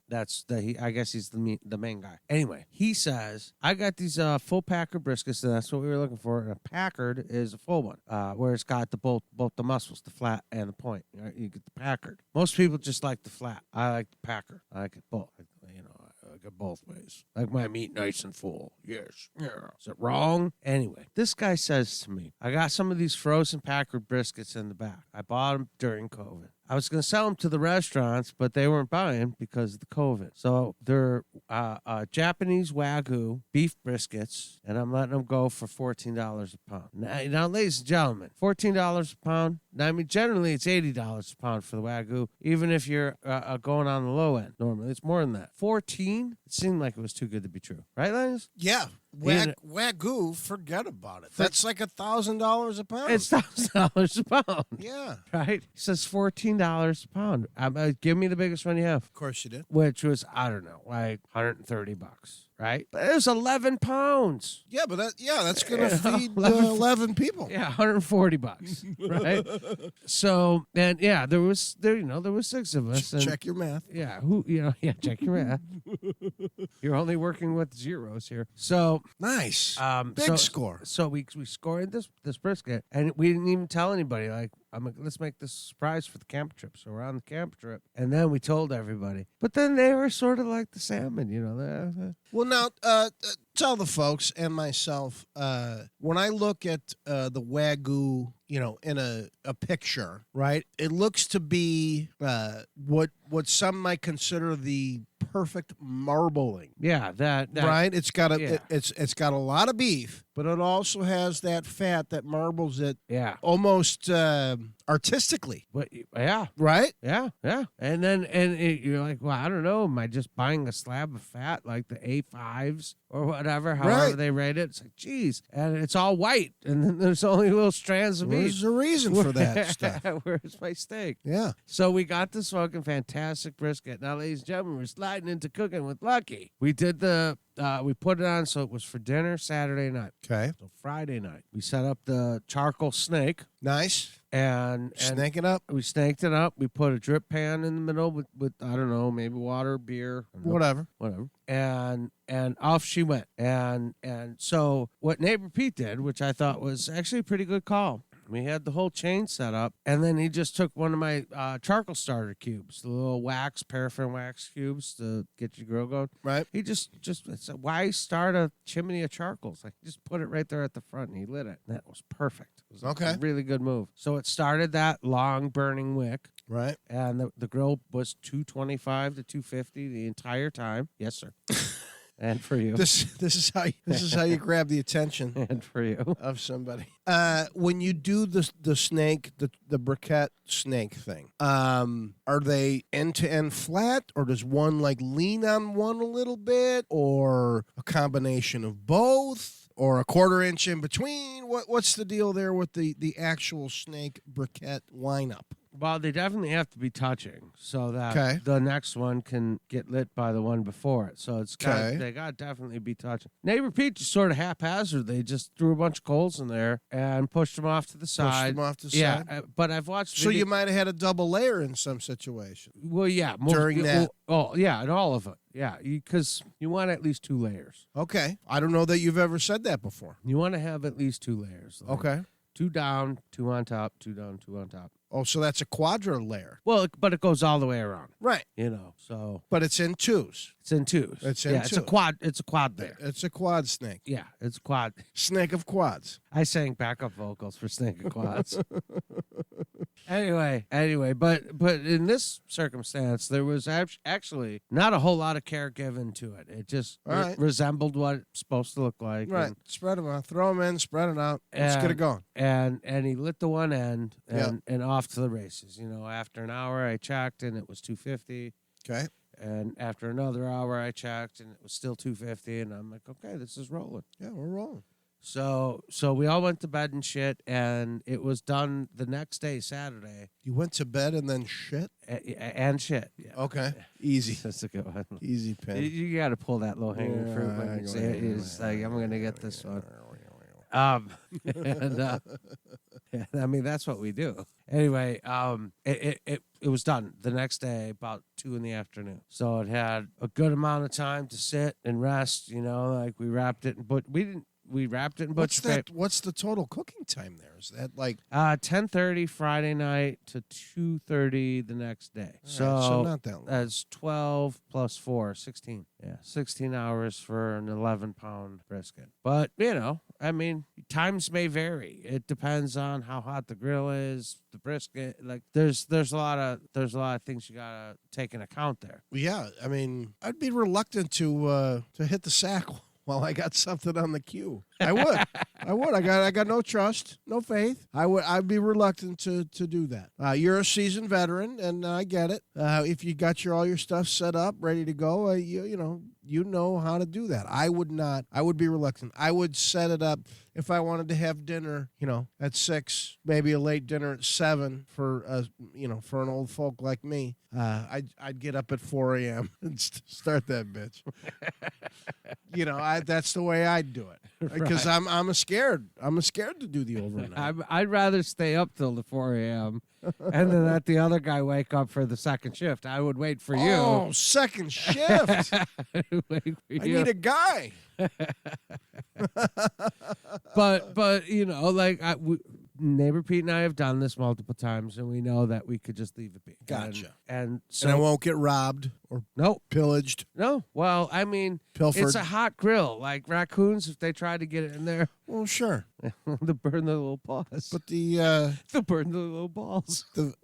I guess he's the main guy. Anyway, he says, I got these full Packard briskets, and that's what we were looking for. And a Packard is a full one, where it's got both the muscles, the flat and the point. Right? You get the Packard. Most people just like the flat. I like the Packard. I like it both. I like it both ways. Like my meat nice and full. Yes. Yeah. Is it wrong? Anyway, this guy says to me, I got some of these frozen Packard briskets in the back. I bought them during COVID. I was going to sell them to the restaurants, but they weren't buying because of the COVID. So they're Japanese Wagyu beef briskets, and I'm letting them go for $14 a pound. Now, ladies and gentlemen, $14 a pound. Now, I mean, generally it's $80 a pound for the Wagyu, even if you're going on the low end. Normally, it's more than that. 14? It seemed like it was too good to be true. Right, Linus? Yeah. Wagyu, forget about it. That's like $1,000 a pound. It's $1,000 a pound. Yeah. Right? He says $14 a pound. Give me the biggest one you have. Of course you did. Which was, I don't know, like $130. Right? But it was 11 pounds. Yeah, but that's going to feed 11 people. Yeah, $140. Right? So, and yeah, there was 6 of us. And, check your math. Yeah, check your math. You're only working with zeros here. So nice. Big score. So we scored this brisket, and we didn't even tell anybody. Like, let's make this a surprise for the camp trip. So we're on the camp trip, and then we told everybody. But then they were sort of like the salmon, Well, now, tell the folks and myself, when I look at the Wagyu, in a picture, right, it looks to be what some might consider the perfect marbling. Yeah, that right. It's got it's got a lot of beef, but it also has that fat that marbles it. Yeah, almost artistically. But yeah, right. Yeah. And then you're like, well, I don't know. Am I just buying a slab of fat like the A5s or whatever? However they rate it. It's like, geez, and it's all white, and then there's only little strands of meat. There's a reason for that stuff. Where's my steak? Yeah. So we got this fucking fantastic brisket. Now, ladies and gentlemen, we're sliding into cooking with Lucky. We did we put it on so it was for dinner Saturday night. Okay. So Friday night, we set up the charcoal snake. Nice. And snake it up. We snaked it up. We put a drip pan in the middle with I don't know, maybe water, beer, whatever. And off she went. And so what Neighbor Pete did, which I thought was actually a pretty good call. We had the whole chain set up, and then he just took one of my charcoal starter cubes, the little paraffin wax cubes to get your grill going. Right. He just said, why start a chimney of charcoals? Like, just put it right there at the front, and he lit it. That was perfect. It was a really good move. So it started that long burning wick. Right. And the grill was 225 to 250 the entire time. Yes, sir. And for you. This is how you grab the attention and for you of somebody. When you do the snake, the briquette snake thing, are they end to end flat, or does one like lean on one a little bit, or a combination of both, or a quarter inch in between? What's the deal there with the actual snake briquette lineup? Well, they definitely have to be touching so that Okay. the next one can get lit by the one before it. So they got to definitely be touching. Neighbor Pete just sort of haphazard. They just threw a bunch of coals in there and pushed them off to the side. Pushed them off the Yeah, side. but I've watched. So you might have had a double layer in some situation. Well, yeah, during that. Oh, yeah, and all of it. Yeah, because you want at least 2 layers. Okay. I don't know that you've ever said that before. You want to have at least 2 layers. Like Okay. 2 down, 2 on top, 2 down, 2 on top. Oh, so that's a quadra layer. Well, but it goes all the way around. Right. So But it's in twos. it's in 2s. It's in yeah, it's a 2. quad. It's a quad there. It's a quad snake. Yeah, it's a quad. Snake of quads. I sang backup vocals for Snake and Quads. Anyway, but in this circumstance, there was actually not a whole lot of care given to it. It just All right. resembled what it's supposed to look like. Right. Spread them out. Throw them in. Spread it out. Let's get it going. And he lit the one end Yep. and off to the races. After an hour, I checked and it was 250. Okay. And after another hour, I checked and it was still 250. And I'm like, okay, this is rolling. Yeah, we're rolling. So we all went to bed and shit, and it was done the next day, Saturday. You went to bed and then shit? And shit. Yeah. Okay. Easy. That's a good one. Easy pen. You got to pull that low hanging fruit when you say it. It's like, I'm going to get this one. And I mean, that's what we do. Anyway, it was done the next day about 2 p.m. So it had a good amount of time to sit and rest. Like we wrapped it, but we wrapped it in butcher paper. What's the total cooking time there? Is that like 10:30 Friday night to 2:30 the next day? so not that long. That's 12 plus 4, 16. Yeah, 16 hours for an 11-pound brisket. But I mean, times may vary. It depends on how hot the grill is, the brisket. Like there's a lot of things you gotta take in account there. Yeah, I mean, I'd be reluctant to hit the sack while I got something on the queue. I would. I got no trust, no faith. I'd be reluctant to do that. You're a seasoned veteran, and I get it. If you got all your stuff set up, ready to go, you know how to do that. I would not. I would be reluctant. I would set it up if I wanted to have dinner, at 6, maybe a late dinner at 7 for an old folk like me. I'd get up at 4 a.m. and start that bitch. That's the way I'd do it because I'm scared. I'm scared to do the overnight. I'd rather stay up till the 4 a.m. and then let the other guy wake up for the second shift. I would wait for you. Oh, second shift. Wait for I you. need a guy. But neighbor Pete and I have done this multiple times, and we know that we could just leave it be. Gotcha. And so And I won't get robbed or no. pillaged. No. Well, I mean, Pilfered. it's a hot grill. Like raccoons, if they try to get it in there, Well, sure. they'll burn their little paws. But the They'll burn their little balls. the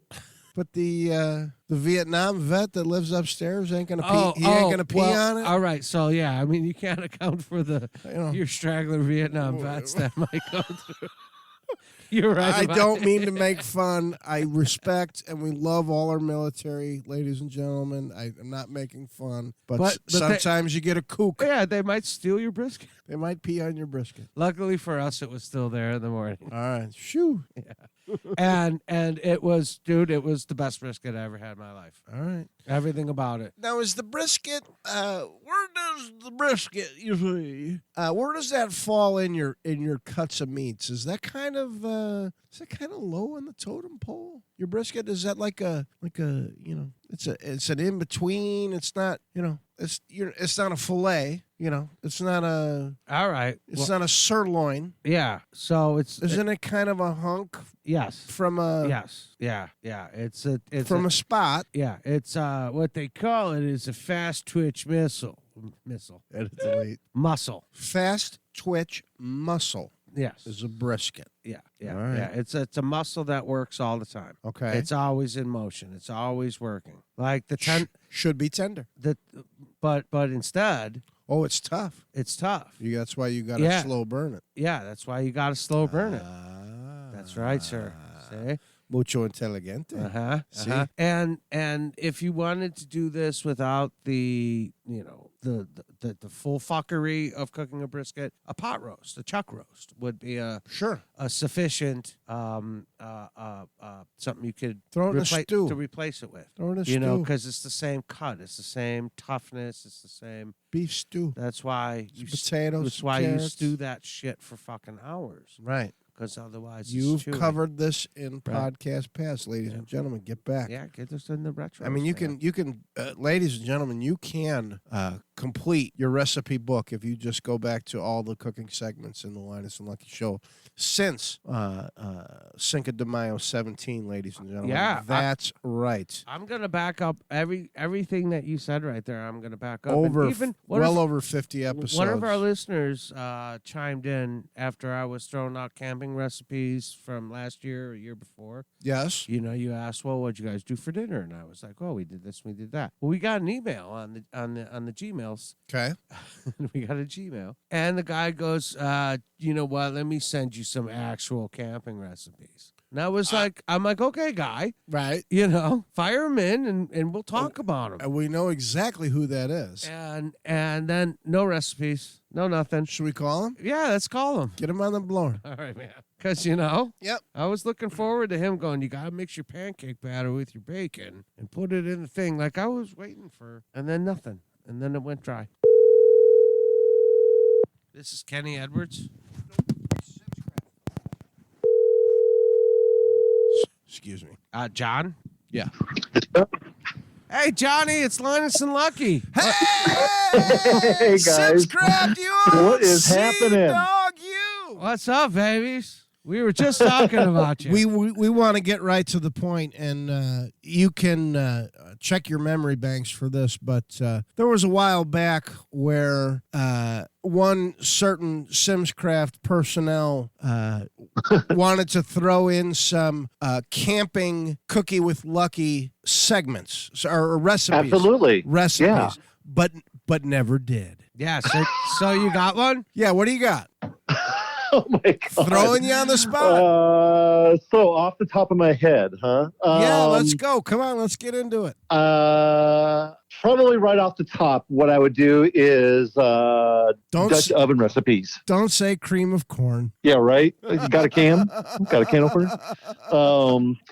Vietnam vet that lives upstairs ain't gonna pee. He ain't gonna pee on it. All right. So yeah, I mean, you can't account for know. your straggler Vietnam vets that might come through. You're right. I about don't it. mean to make fun. I respect and we love all our military, ladies and gentlemen. I'm not making fun, but sometimes you get a kook. Yeah, they might steal your brisket. They might pee on your brisket. Luckily for us, it was still there in the morning. All right, shoo. and it was, dude, it was the best brisket I ever had in my life. All right. Everything about it. Now, is the brisket? Where does the brisket usually? Where does that fall in your cuts of meats? Is that kind of low on the totem pole? Your brisket, is that like a it's an in between. It's not it's not a fillet. It's not a. All right. It's not a sirloin. Yeah. So Isn't it kind of a hunk? Yes. From a. Yes. Yeah. Yeah. It's from a spot. Yeah. It's what they call it is a fast twitch missile. Muscle. Fast twitch muscle. Yes. Is a brisket. Yeah. Yeah. All right. Yeah. It's a muscle that works all the time. Okay. It's always in motion. It's always working. Like the should be tender. But instead. Oh, it's tough. It's tough. That's why you got to slow burn it. Yeah, that's why you got to slow burn it. That's right, sir. See? Mucho inteligente. Uh-huh. And if you wanted to do this without the the full fuckery of cooking a brisket, a pot roast, a chuck roast would be a sufficient something you could throw it in a stew to replace it with. Throw it in a you know, stew. because it's the same cut, it's the same toughness, it's the same beef stew. That's why potatoes. That's why carrots. you stew that shit for fucking hours. Right. Because otherwise, you've it's covered this in podcast past, ladies and gentlemen. Get back. Yeah, get this in the retro. I mean, you can, ladies and gentlemen, you can complete your recipe book if you just go back to all the cooking segments in the Linus and Lucky Show since Cinco de Mayo 17, ladies and gentlemen. Yeah, that's right. I'm gonna back up everything that you said right there. I'm gonna back up over and even over 50 episodes. One of our listeners chimed in after I was throwing out camping recipes from last year or year before. Yes. You know, you asked, well, what'd you guys do for dinner? And I was like, oh, we did this, we did that. Well, we got an email on the Gmails. Okay. We got a Gmail, and the guy goes, you know what? Let me send you some actual camping recipes. And I was like, I'm like, okay, guy. Right. You know, fire him in and we'll talk about him. And we know exactly who that is. And then no recipes, no nothing. Should we call him? Yeah, let's call him. Get him on the blower. All right, man. Because, you know, yep. I was looking forward to him going, you got to mix your pancake batter with your bacon and put it in the thing. Like I was waiting for, and then nothing. And then it went dry. This is Kenny Edwards. Excuse me. John? Yeah. Hey, Johnny, it's Linus and Lucky. Hey, hey guys. Simscraft, you what is happening? Dog, you. What's up, babies? We were just talking about you. We want to get right to the point, and you can check your memory banks for this, but there was a while back where one certain Simscraft personnel wanted to throw in some camping Cookie with Lucky segments or recipes. Absolutely. Recipes, yeah. but never did. Yeah, so you got one? Yeah, what do you got? Oh my God. Throwing you on the spot. So off the top of my head, huh? Yeah, let's go. Come on, let's get into it. Probably right off the top, what I would do is Dutch oven recipes. Don't say cream of corn. Yeah, right. You got a can? Got a can opener?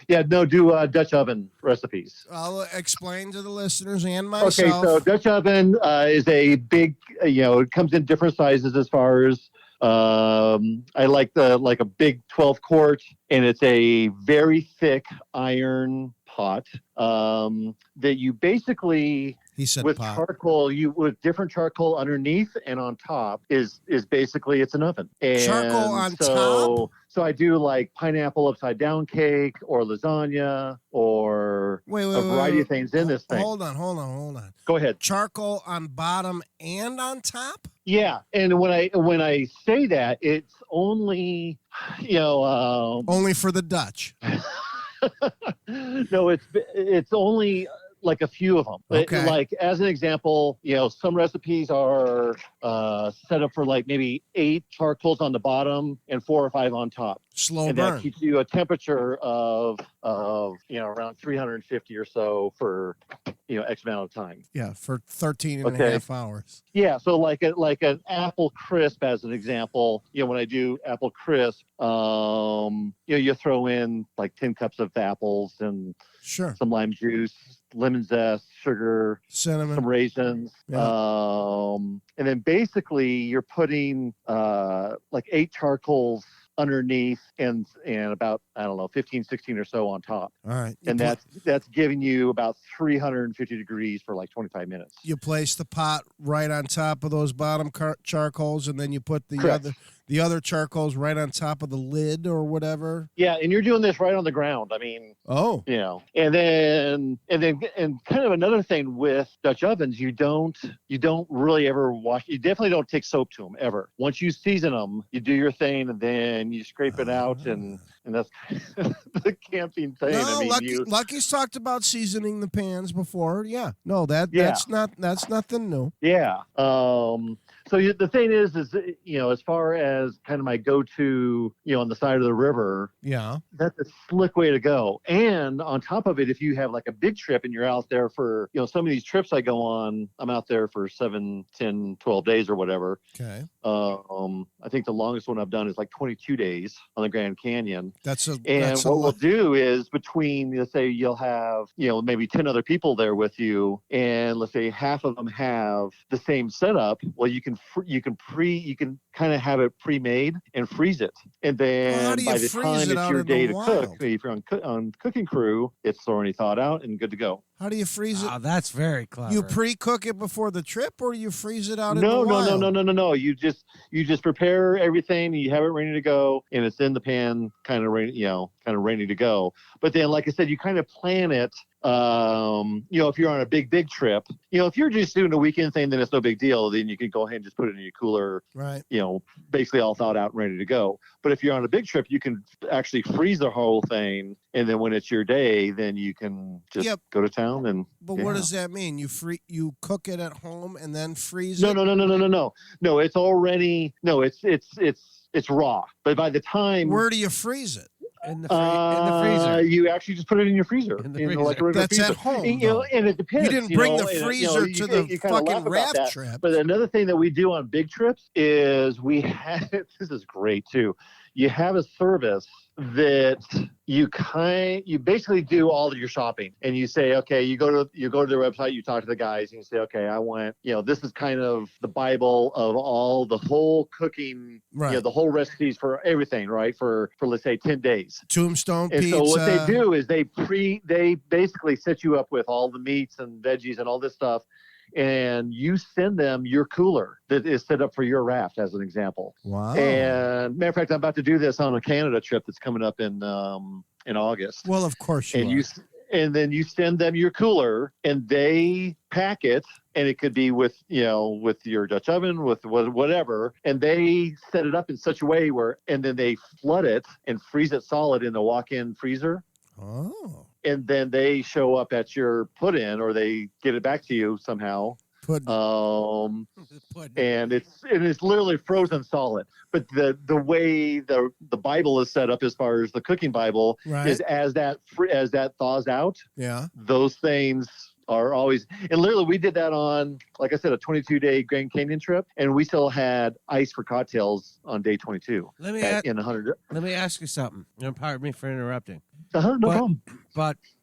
Do Dutch oven recipes. I'll explain to the listeners and myself. Okay, so Dutch oven is a big, it comes in different sizes as far as I like a big 12 quart, and it's a very thick iron pot that you basically with pot. charcoal, with different charcoal underneath and on top is basically it's an oven. And charcoal on top. So I do like pineapple upside down cake or lasagna or a variety of things in this thing. Hold on. Go ahead. Charcoal on bottom and on top? Yeah, and when I say that, it's only only for the Dutch. No, it's only like a few of them. Okay. Like as an example, some recipes are set up for like maybe 8 charcoals on the bottom and 4 or 5 on top. Slow and burn. That keeps you a temperature of around 350 or so for X amount of time. Yeah, for 13 and a half hours. Yeah, so like an apple crisp as an example, when I do apple crisp, you throw in like 10 cups of apples and some lime juice, lemon zest, sugar, cinnamon, some raisins. Yeah. And then basically you're putting like 8 charcoals underneath and about 15, 16 or so on top. All right. And that's giving you about 350 degrees for like 25 minutes. You place the pot right on top of those bottom charcoals, and then you put the other charcoals right on top of the lid or whatever. Yeah, and you're doing this right on the ground. I mean, and then kind of another thing with Dutch ovens, you don't really ever wash. You definitely don't take soap to them ever. Once you season them, you do your thing, and then you scrape it out and and that's the camping thing. No, I mean, Lucky's talked about seasoning the pans before. Yeah, no, Yeah. that's nothing new. Yeah. So the thing is, as far as kind of my go-to, on the side of the river, Yeah, that's a slick way to go. And on top of it, if you have like a big trip and you're out there for, some of these trips I go on, I'm out there for 7, 10, 12 days or whatever. okay. I think the longest one I've done is like 22 days on the Grand Canyon. That's a We'll do is between, let's say you'll have, maybe 10 other people there with you, and let's say half of them have the same setup. Well, you can kind of have it pre-made and freeze it, and then by the time it's your day to cook, if you're on cooking crew, it's already thawed out and good to go. How do you freeze it? Oh, that's very clever. You pre-cook it before the trip, or you freeze it out in the wild? No. You just prepare everything. You have it ready to go, and it's in the pan, kind of ready to go. But then, like I said, you kind of plan it. If you're on a big trip, if you're just doing a weekend thing, then it's no big deal. Then you can go ahead and just put it in your cooler, right? Basically all thawed out and ready to go. But if you're on a big trip, you can actually freeze the whole thing, and then when it's your day, then you can just go to town. But what does that mean? You cook it at home and then freeze it? No. It's already it's raw. But by the time, where do you freeze it? In the freezer. You actually just put it in your freezer. That's freezer. at home. And it depends. You didn't bring the freezer to the fucking raft trip. But another thing that we do on big trips is this is great too. You have a service that you basically do all of your shopping, and you say, okay, you go to their website, you talk to the guys, and you say, okay, I want, this is kind of the Bible of all the whole cooking, right. The whole recipes for everything, right? For let's say 10 days. Tombstone and pizza. So what they do is they basically set you up with all the meats and veggies and all this stuff, and you send them your cooler that is set up for your raft, as an example. Wow. And matter of fact, I'm about to do this on a Canada trip that's coming up in August. Well, of course you are. And then you send them your cooler, and they pack it, and it could be with your Dutch oven, with whatever, and they set it up in such a way and then they flood it and freeze it solid in the walk-in freezer. Oh. And then they show up at your put-in, or they get it back to you somehow. And it's literally frozen solid. But the way the Bible is set up, as far as the cooking Bible, right. is as that thaws out. Yeah. Those things are always, and literally we did that on, like I said, a 22-day Grand Canyon trip, and we still had ice for cocktails on day 22. Let me ask you something. Pardon me for interrupting. No problem.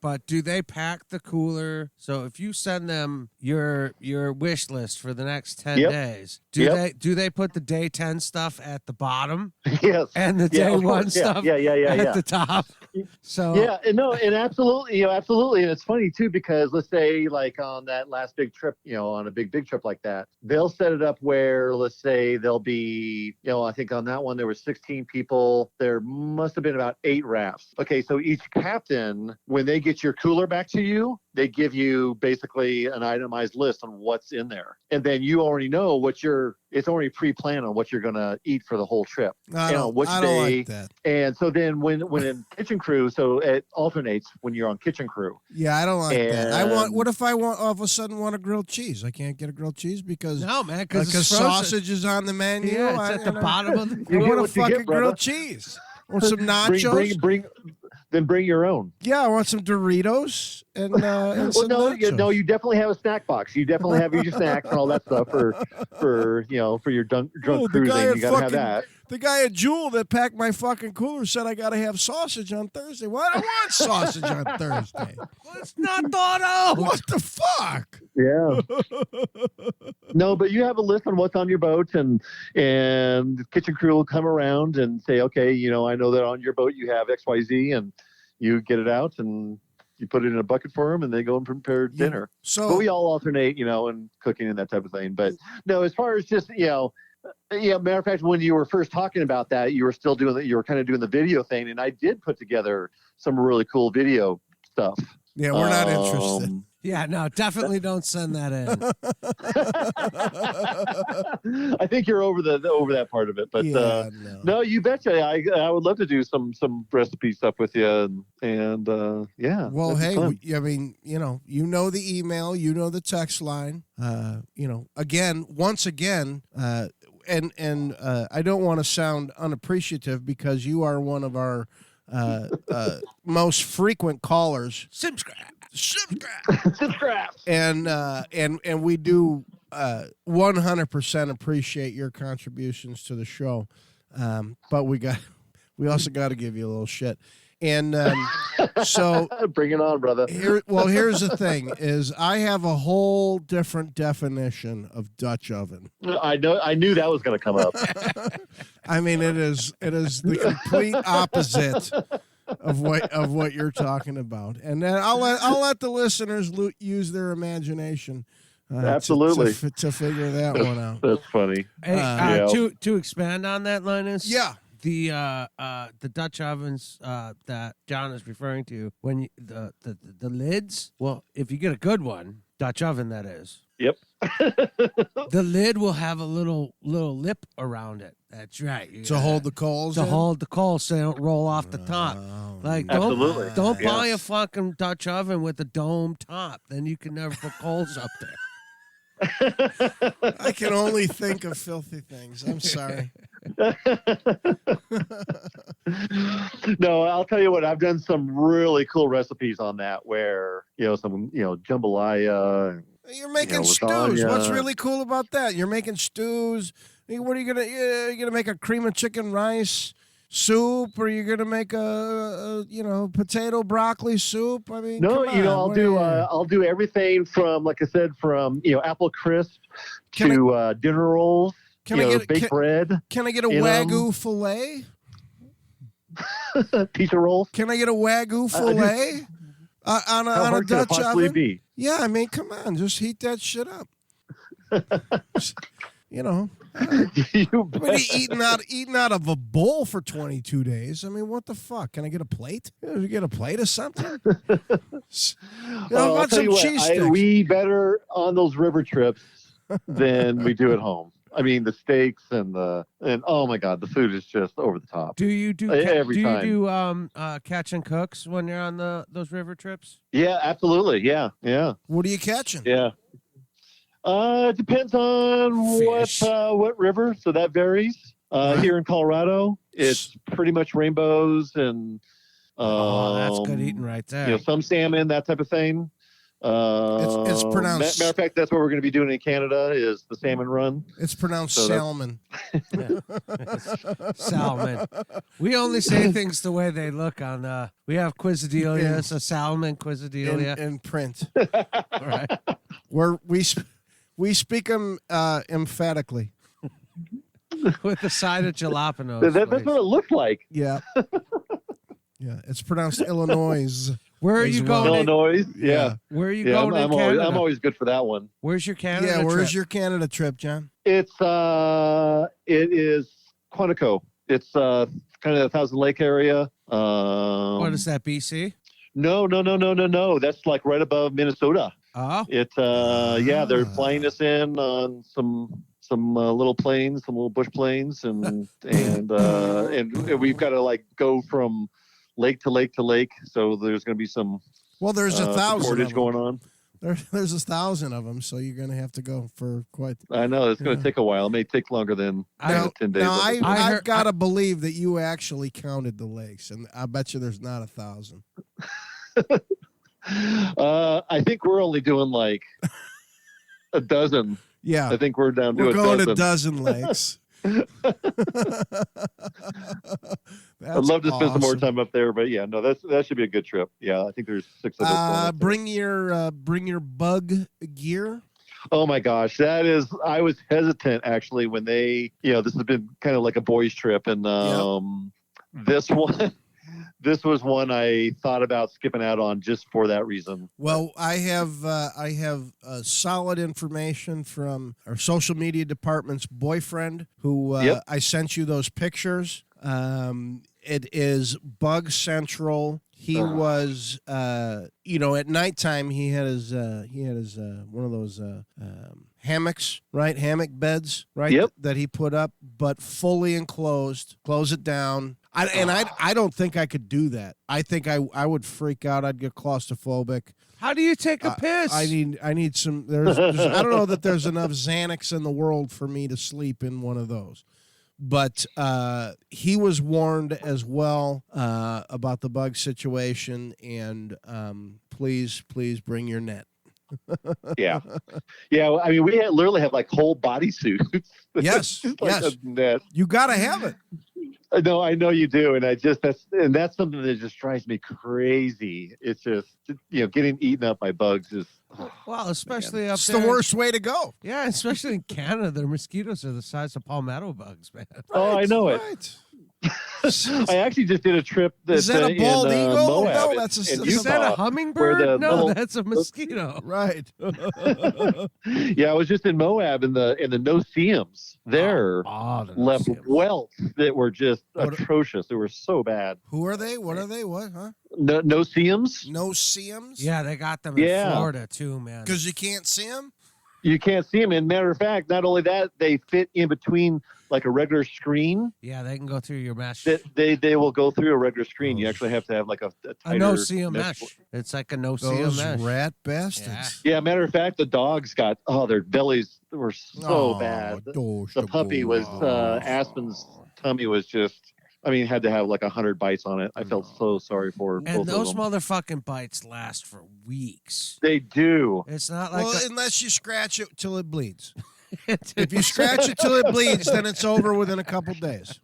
But do they pack the cooler? So if you send them your wish list for the next 10 days, do they put the day 10 stuff at the bottom? Yes. And the day 1 stuff at the top? So and absolutely, and it's funny too, because let's say like on that last big trip, on a big trip like that, they'll set it up where, let's say there'll be, I think on that one there were 16 people. There must have been about 8 rafts. Okay, so each captain, when they get your cooler back to you, they give you basically an itemized list on what's in there, and then you already know it's already pre-planned on what you're going to eat for the whole trip. I don't like that. And so then when in kitchen crew, so it alternates when you're on kitchen crew. Yeah, I don't like that. What if I all of a sudden want a grilled cheese? I can't get a grilled cheese because sausage is on the menu. Yeah, it's at the bottom of the. I want a fucking grilled cheese or some nachos. Then bring your own. Yeah, I want some Doritos and some nachos. You definitely have a snack box. You definitely have your snacks and all that stuff for your drunk cruising. You gotta have that. The guy at Jewel that packed my fucking cooler said I gotta have sausage on Thursday. Well, I don't want sausage on Thursday. Well, it's not thought out. What the fuck? Yeah. No, but you have a list on what's on your boat, and the kitchen crew will come around and say, okay, I know that on your boat you have XYZ, and you get it out and you put it in a bucket for them, and they go and prepare dinner. But we all alternate, and cooking and that type of thing. But no, as far as just, matter of fact, when you were first talking about that, you were kind of doing the video thing, and I did put together some really cool video stuff. Yeah, we're not interested. Yeah, no, definitely don't send that in. I think you're over that part of it, but Yeah, no, you betcha. I would love to do some recipe stuff with you, and yeah. Well, that'd be hey, fun. I mean, you know the email, you know the text line. Once again, and I don't want to sound unappreciative because you are one of our most frequent callers. Subscribe. Subscribe. And we do 100% appreciate your contributions to the show, but we also got to give you a little shit. And so bring it on, brother. Here's the thing: is I have a whole different definition of Dutch oven. I knew that was going to come up. I mean, it is the complete opposite of what you're talking about, and then I'll let the listeners use their imagination. Absolutely, to figure that one out. That's funny. Hey, to expand on that, Linus. Yeah. The Dutch ovens that John is referring to, when the lids, well, if you get a good one, Dutch oven that is. Yep. The lid will have a little lip around it. That's right. To hold the coals. Hold the coals so they don't roll off the top. Like Absolutely. don't buy a fucking Dutch oven with a dome top. Then you can never put coals up there. I can only think of filthy things. I'm sorry. No, I'll tell you what. I've done some really cool recipes on that, where some jambalaya. You're making stews. lasagna. What's really cool about that? You're making stews. What are you gonna? You're gonna make a cream of chicken rice soup, or you're gonna make a potato broccoli soup? I mean, No, come on, I'll do everything from, like I said, from apple crisp to dinner rolls. Baked bread. Can I get a Wagyu fillet? Pizza rolls. Can I get a Wagyu fillet on a Dutch oven? Be? Yeah, I mean, come on, just heat that shit up. You What are you eating out of a bowl for 22 days? I mean, what the fuck? Can I get a plate? You get a plate of something? I'll want tell some you what, cheese sticks. we eat better on those river trips than we do at home. I mean, the steaks and oh my god, the food is just over the top. Do you do every time. you do catch and cooks when you're on those river trips? Yeah, absolutely. Yeah. What are you catching? Yeah. It depends on Fish. what river, so that varies. Here in Colorado, it's pretty much rainbows and that's good eating right there. some salmon, that type of thing. It's pronounced. Matter of fact, that's what we're going to be doing in Canada is the salmon run. It's pronounced salmon. Salmon. We only say things the way they look on. We have Quizadilia, so salmon Quizadilia in print. right. We speak them emphatically. With the side of jalapenos. That's what it looks like. Yeah. Yeah, it's pronounced Illinois. Where are you going? Illinois. Yeah. Where are you going in Canada? I'm always good for that one. Where's your Canada Yeah, trip? where's your Canada trip, John? It is Quantico. It's kind of the Thousand Lake area. What is that, BC? No. That's like right above Minnesota. Oh. It's they're flying us in on some little planes, some little bush planes, and we've got to like go from lake to lake to lake. So there's going to be some. Well, there's 1,000 portage going on. There's 1,000 of them, so you're going to have to go for quite. I know it's going to take a while. It may take longer than 10 days. Now I've got to believe that you actually counted the lakes, and I bet you there's not 1,000. I think we're only doing like a dozen. Yeah, I think we're down to we're a going dozen. a dozen lakes. I'd love to spend some more time up there, but yeah, no, that should be a good trip. Yeah, I think there's 6 of us. Bring your bug gear. Oh my gosh, I was hesitant actually when they, this has been kind of like a boys trip, and this was one I thought about skipping out on just for that reason. Well, I have solid information from our social media department's boyfriend, who I sent you those pictures. And It is Bug Central. He was, at nighttime he had his one of those hammocks, right? Hammock beds, right? Yep. That he put up, but fully enclosed. Close it down. I don't think I could do that. I think I would freak out. I'd get claustrophobic. How do you take a piss? I need some. There's I don't know that there's enough Xanax in the world for me to sleep in one of those. But he was warned as well about the bug situation, and please bring your net. Yeah. I mean, we literally have like whole bodysuits. Yes, Like yes. a net. You got to have it. I know you do, and that's something that just drives me crazy. It's just getting eaten up by bugs is. Well, especially up It's there. the worst way to go. Yeah, especially in Canada, their mosquitoes are the size of palmetto bugs, man. Oh, I know it. Right. I actually just did a trip. Is that a bald in, eagle? Moab, No, in- that's a- in is Is that Utah, a hummingbird? where the No, little- that's a mosquito. Right. Yeah, I was just in Moab in the no-see-ums. There The left no-see-ums. welts that were just What- atrocious. They were so bad. Who are they? What are they? What? Huh? No-see-ums? No see-ums? Yeah, they got them in Yeah. Florida too, man. Because you can't see them? You can't see them. And matter of fact, not only that, they fit in between like a regular screen. Yeah, they can go through your mesh. That they will go through a regular screen. You Oh, actually have to have like a A tighter no-see-em mesh. It's like a no-see-em Those mesh. rat bastards. Yeah, matter of fact, the dogs got their bellies were so Oh, bad. dosh The to puppy was go. Aspen's tummy was just. I mean, had to have like 100 bites on it. I felt so sorry for both And those of them. motherfucking bites last for weeks. They do. It's not like Well, unless you scratch it till it bleeds. If If you scratch it till it bleeds, then it's over within a couple days.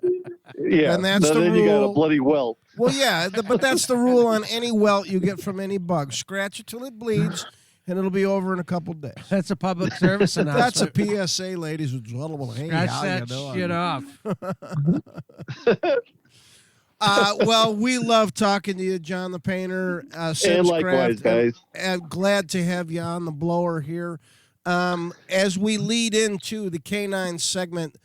Yeah, And that's so the then you got a rule. bloody welt. Well, yeah, but that's the rule on any welt you get from any bug. Scratch it till it bleeds, and it'll be over in a couple days. that's a public service That's a announcement. PSA, ladies and gentlemen. Hey, Scratch how that you doing? shit off. Well, we love talking to you, John the Painter. And likewise, guys. And glad to have you on the blower here. As we lead into the K9 segment,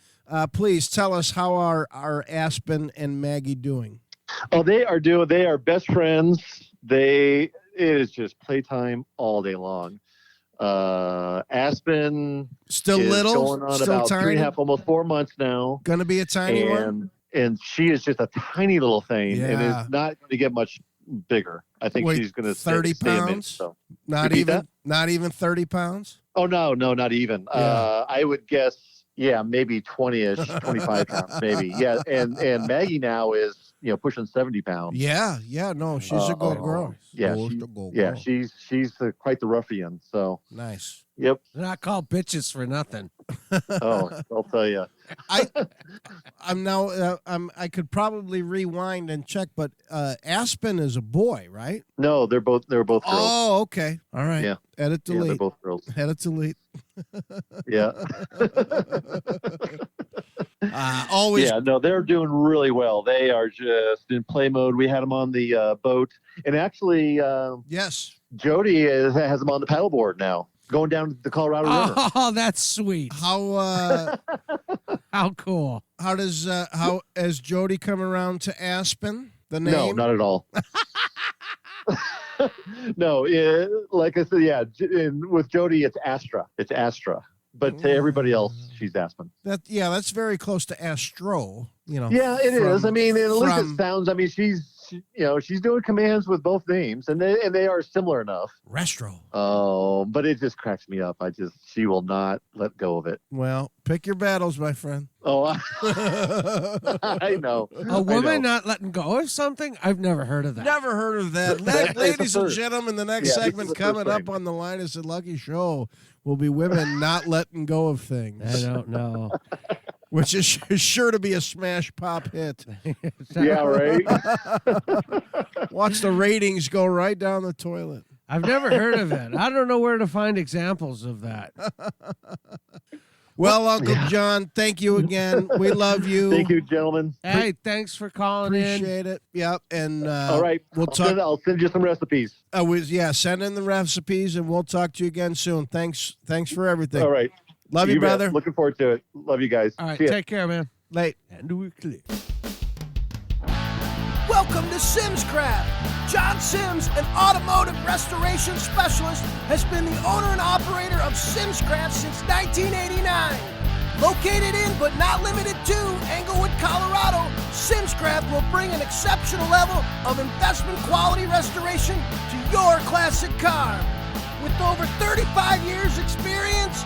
please tell us how are Aspen and Maggie doing? Oh, they are best friends. It is just playtime all day long. Aspen Still is little, going on still about tiny. 3.5, almost 4 months now. Gonna be a tiny one. And she is just a tiny little thing, and Yeah. is not going to get much bigger. I think Wait, she's going to 30 stay a minute, pounds? so. Not Repeat even, that? not even 30 pounds. Oh no, not even. Yeah. I would guess, maybe 20-ish, 25 pounds, maybe. Yeah, and Maggie now is pushing 70 pounds. Yeah, no, she's a good girl. Yeah, she's quite the ruffian. So Nice. yep. They're not called bitches for nothing. Oh, I'll tell you. I'm now. I could probably rewind and check, but Aspen is a boy, right? No, they're both girls. Oh, okay. All right. Yeah. Edit Yeah, they're delete. both girls. Edit delete. Yeah. Always. Yeah, no, they're doing really well. They are just in play mode. We had them on the boat, and actually, Yes. Jody has them on the paddleboard now, going down the Colorado River. Oh, that's sweet. How How cool. how has Jody come around to Aspen? The name? No, not at all. No, like I said, and with Jody, it's Astra. It's Astra. But to everybody else, she's Aspen. That's very close to Astro. Yeah, it is. I mean, at least from- it sounds. I mean, she's doing commands with both names, and they are similar enough. Restro. Oh, but it just cracks me up. She will not let go of it. Well, pick your battles, my friend. Oh, I know. A woman I know. not letting go of something? I've never heard of that. Never heard of that. That's the Ladies and first. gentlemen, the next Yeah, this is segment the first coming up thing. on the Linus and Lucky Show will be women not letting go of things, I don't know. which is sure to be a smash pop hit. Yeah, right. Watch the ratings go right down the toilet. I've never heard of it. I don't know where to find examples of that. Well, Uncle John, thank you again. We love you. Thank you, gentlemen. Hey, thanks for calling in. Appreciate it. Yep. And All right, we'll talk. I'll send you some recipes. Send in the recipes, and we'll talk to you again soon. Thanks for everything. All right. Love you, bet. brother. Looking forward to it. Love you guys. All right, See ya. take care, man. Late. And we're clear. Welcome to Simscraft. John Sims, an automotive restoration specialist, has been the owner and operator of Simscraft since 1989. Located in, but not limited to, Englewood, Colorado, Simscraft will bring an exceptional level of investment quality restoration to your classic car. With over 35 years experience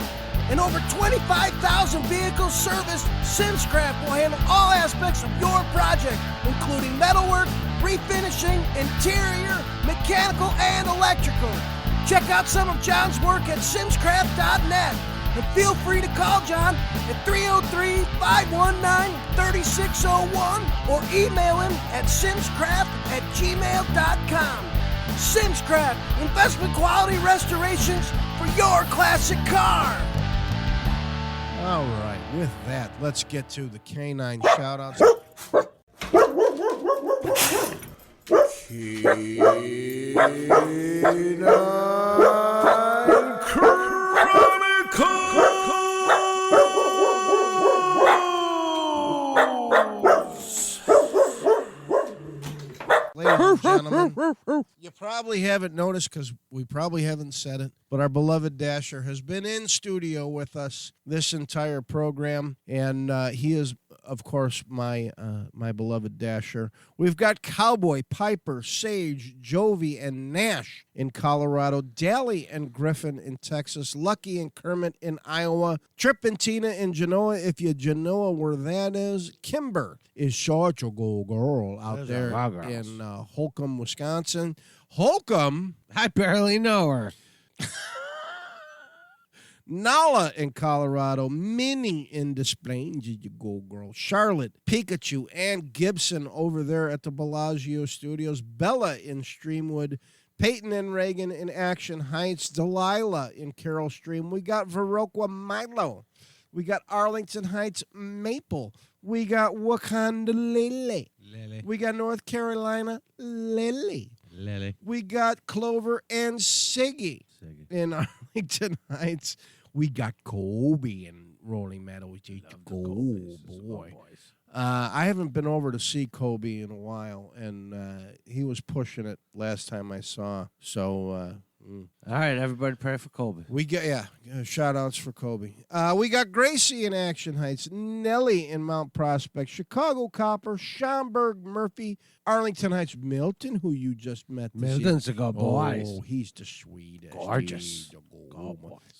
and over 25,000 vehicles serviced, Simscraft will handle all aspects of your project, including metalwork, refinishing, interior, mechanical, and electrical. Check out some of John's work at simscraft.net. And feel free to call John at 303-519-3601 or email him at simscraft@gmail.com. Simscraft, investment quality restorations for your classic car. All right, with that, let's get to the canine shout-outs. Canine Ladies and gentlemen, you probably haven't noticed because we probably haven't said it, but our beloved Dasher has been in studio with us this entire program, and he is, of course, my beloved Dasher. We've got Cowboy, Piper, Sage, Jovi, and Nash in Colorado, Daly and Griffin in Texas, Lucky and Kermit in Iowa, Trip and Tina in Genoa, if you Genoa where that is. Kimber is such a good girl out there in Holcomb, Wisconsin. Holcomb? I barely know her. Nala in Colorado, Minnie in Des Plaines, you go girl. Charlotte, Pikachu, and Gibson over there at the Bellagio Studios. Bella in Streamwood, Peyton and Reagan in Action Heights, Delilah in Carroll Stream. We got Viroqua Milo. We got Arlington Heights Maple. We got Wakanda Lily. We got North Carolina Lily. We got Clover and Siggy. In Arlington Heights. We got Kobe in Rolling Meadows. Boy. I haven't been over to see Kobe in a while, and he was pushing it last time I saw. So, All right, everybody pray for Kobe. we got shout outs for Kobe. We got Gracie in Action Heights, Nellie in Mount Prospect, Chicago Copper, Schaumburg Murphy, Arlington Heights Milton, who you just met. Milton's a good boy. Oh, he's the sweetest. Gorgeous.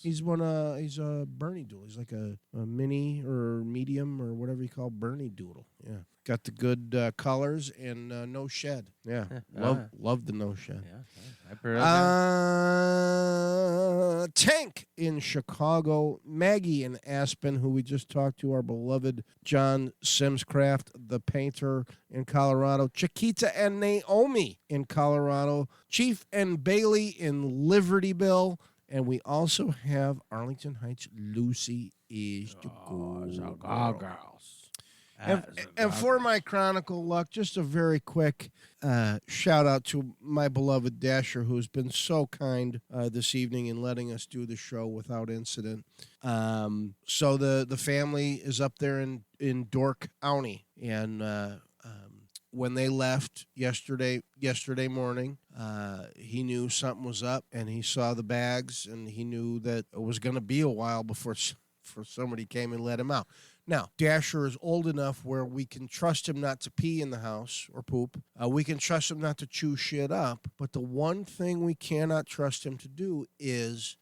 He's he's a Bernie Doodle. He's like a mini or medium or whatever you call Bernie Doodle. Yeah. Got the good colors and no shed. Yeah. Love the no shed. Tank in Chicago, Maggie in Aspen, who we just talked to, our beloved John Simscraft, the painter in Colorado, Chiquita and Naomi in Colorado, Chief and Bailey in Libertyville, and we also have Arlington Heights, Lucy is the girls. And for my chronicle luck, just a very quick shout out to my beloved Dasher, who's been so kind this evening in letting us do the show without incident. So the family is up there in Dork County, and when they left yesterday morning, he knew something was up, and he saw the bags, and he knew that it was going to be a while before somebody came and let him out. Now, Dasher is old enough where we can trust him not to pee in the house or poop. We can trust him not to chew shit up. But the one thing we cannot trust him to do is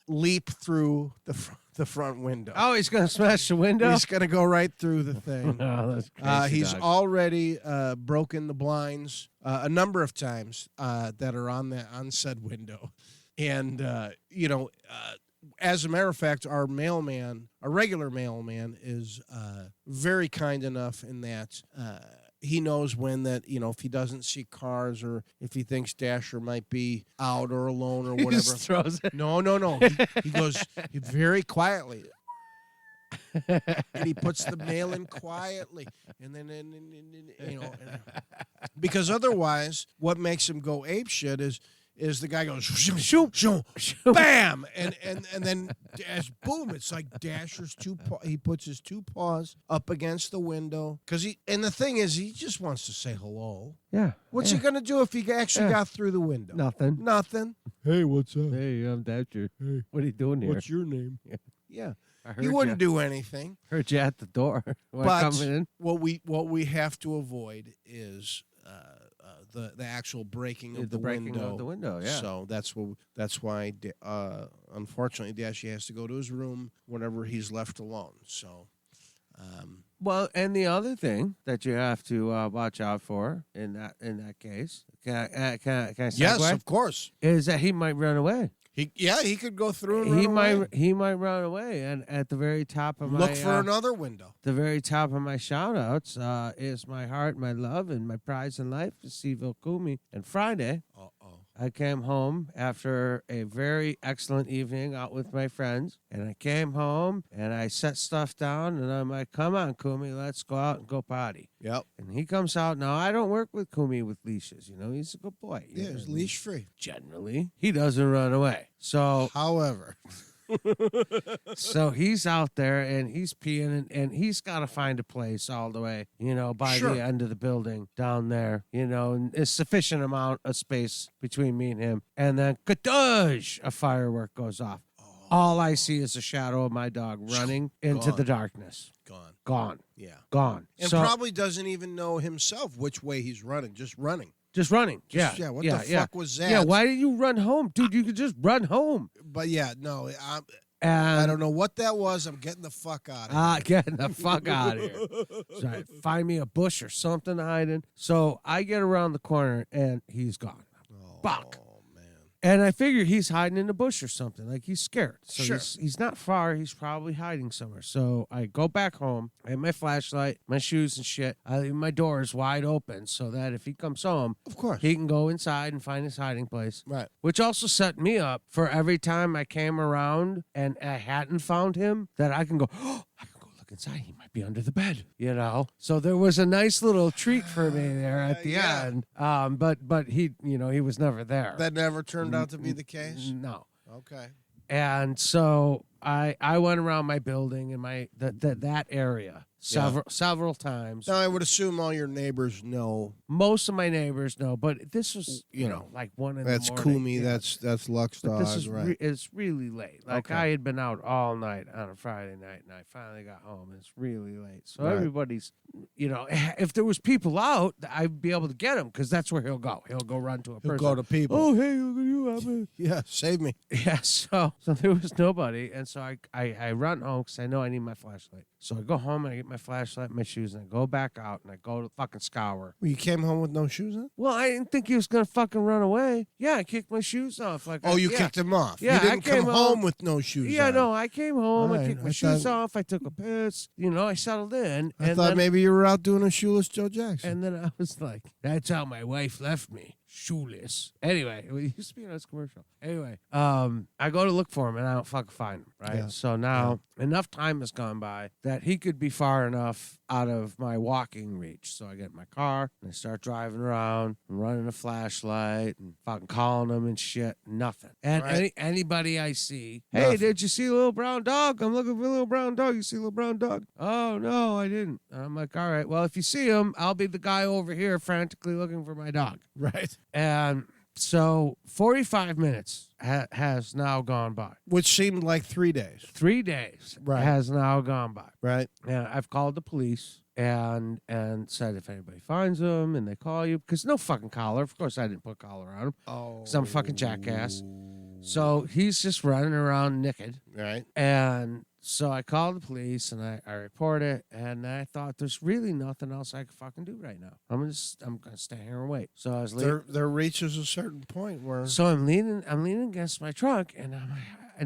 leap through the front window. Oh, he's going to smash the window? He's going to go right through the thing. Oh, that's crazy. He's already broken the blinds a number of times that are on said window. And, as a matter of fact, our regular mailman, is very kind enough in that he knows when that, if he doesn't see cars or if he thinks Dasher might be out or alone or whatever. He just throws it. No. He goes very quietly. And he puts the mail in quietly. And then, because otherwise, what makes him go apeshit is is the guy goes shoom, Shoom. shoom, Shoom. bam, and then as boom, it's like Dasher's he puts his two paws up against the window because and the thing is he just wants to say hello. Yeah. What's he gonna do if he actually Yeah. got through the window? Nothing. Nothing. Hey, what's up? Hey, I'm Dasher. Hey, What are you doing here? what's your name? Yeah, I heard he wouldn't do anything. Heard you at the door. But Coming in. what we have to avoid is the actual breaking of the breaking window. of the window. Yeah. So that's why unfortunately Dashy has to go to his room whenever he's left alone. So Well, and the other thing that you have to watch out for in that case, can I segue? yes, of course. Is that he might run away. He could go through and run away. He might run away, and at the very top of my Look for another window. the very top of my shout outs is my heart, my love, and my prize in life is Seville Kumi. And Friday, I came home after a very excellent evening out with my friends, and I came home and I set stuff down, and I'm like, come on, Kumi, let's go out and go party. Yep. And he comes out. Now, I don't work with Kumi with leashes. He's a good boy. Yeah, he's leash free. Generally, he doesn't run away. So However, so he's out there and he's peeing and he's got to find a place all the way, by Sure. the end of the building down there, and a sufficient amount of space between me and him. And then, kadosh, a firework goes off. All I see is a shadow of my dog running into the darkness. Gone. Yeah. Gone. And So- probably doesn't even know himself which way he's running. Just running. Just running. Just- yeah. What the fuck was that? Yeah. Why did you run home? Dude, you could just run home. But yeah, no, And I don't know what that was. I'm getting the fuck out of here. Getting the fuck out of here. So find me a bush or something to hide in. So I get around the corner and he's gone. Fuck. Oh, man. And I figure he's hiding in a bush or something. Like he's scared. So Sure. he's not far. He's probably hiding somewhere. So I go back home. I have my flashlight, my shoes and shit. I leave my doors wide open so that if he comes home, Of course. he can go inside and find his hiding place. Right. Which also set me up for every time I came around and I hadn't found him, that I can go, I can go look inside. He might be under the bed, So there was a nice little treat for me there at the Yeah. end. But he, he was never there. That never turned out to be the case? No. Okay. And so I went around my building and that area several times. Now, I would assume all your neighbors know. Most of my neighbors know, but this was, like 1 in the That's morning. Kumi. Yeah. That's Lux But Dog. this is right. it's really late. Like Okay. I had been out all night on a Friday night, and I finally got home. It's really late, so Right. everybody's, if there was people out, I'd be able to get him because that's where he'll go. He'll go run to a He'll person. go to people. Oh, hey, look at you! Yeah, save me. Yeah, so there was nobody, and so I run home because I know I need my flashlight. So I go home and I get my flashlight, my shoes, and I go back out and I go to fucking scour. Well, you came home with no shoes on? Well, I didn't think he was gonna fucking run away. Yeah, I kicked my shoes off. Oh, you kicked him off. Yeah, You I didn't came come home- home with no shoes Yeah, on. no, I came home, All I right, kicked my I shoes thought- off, I took a piss, I settled in. I thought maybe you were out doing a shoeless Joe Jackson. And then I was like, that's how my wife left me, shoeless. Anyway, it used to be a nice commercial. Anyway, I go to look for him and I don't fucking find him, right? Yeah. So now enough time has gone by that he could be far enough out of my walking reach. So I get in my car and I start driving around and running a flashlight and fucking calling him and shit. Nothing. And Right. anybody I see, hey, Nothing. did you see a little brown dog? I'm looking for a little brown dog. You see a little brown dog? Oh, no, I didn't. And I'm like, all right, well, if you see him, I'll be the guy over here frantically looking for my dog. Right. And so 45 minutes has now gone by. Which seemed like 3 days. 3 days Right. has now gone by. Right. And I've called the police and said if anybody finds him and they call you, because no fucking collar. Of course, I didn't put collar on him Oh. because I'm a fucking jackass. So he's just running around naked. Right. And so I called the police and I report it, and I thought there's really nothing else I can fucking do right now. I'm gonna stay here and wait. So I was leaving. There reaches a certain point where So I'm leaning against my truck, and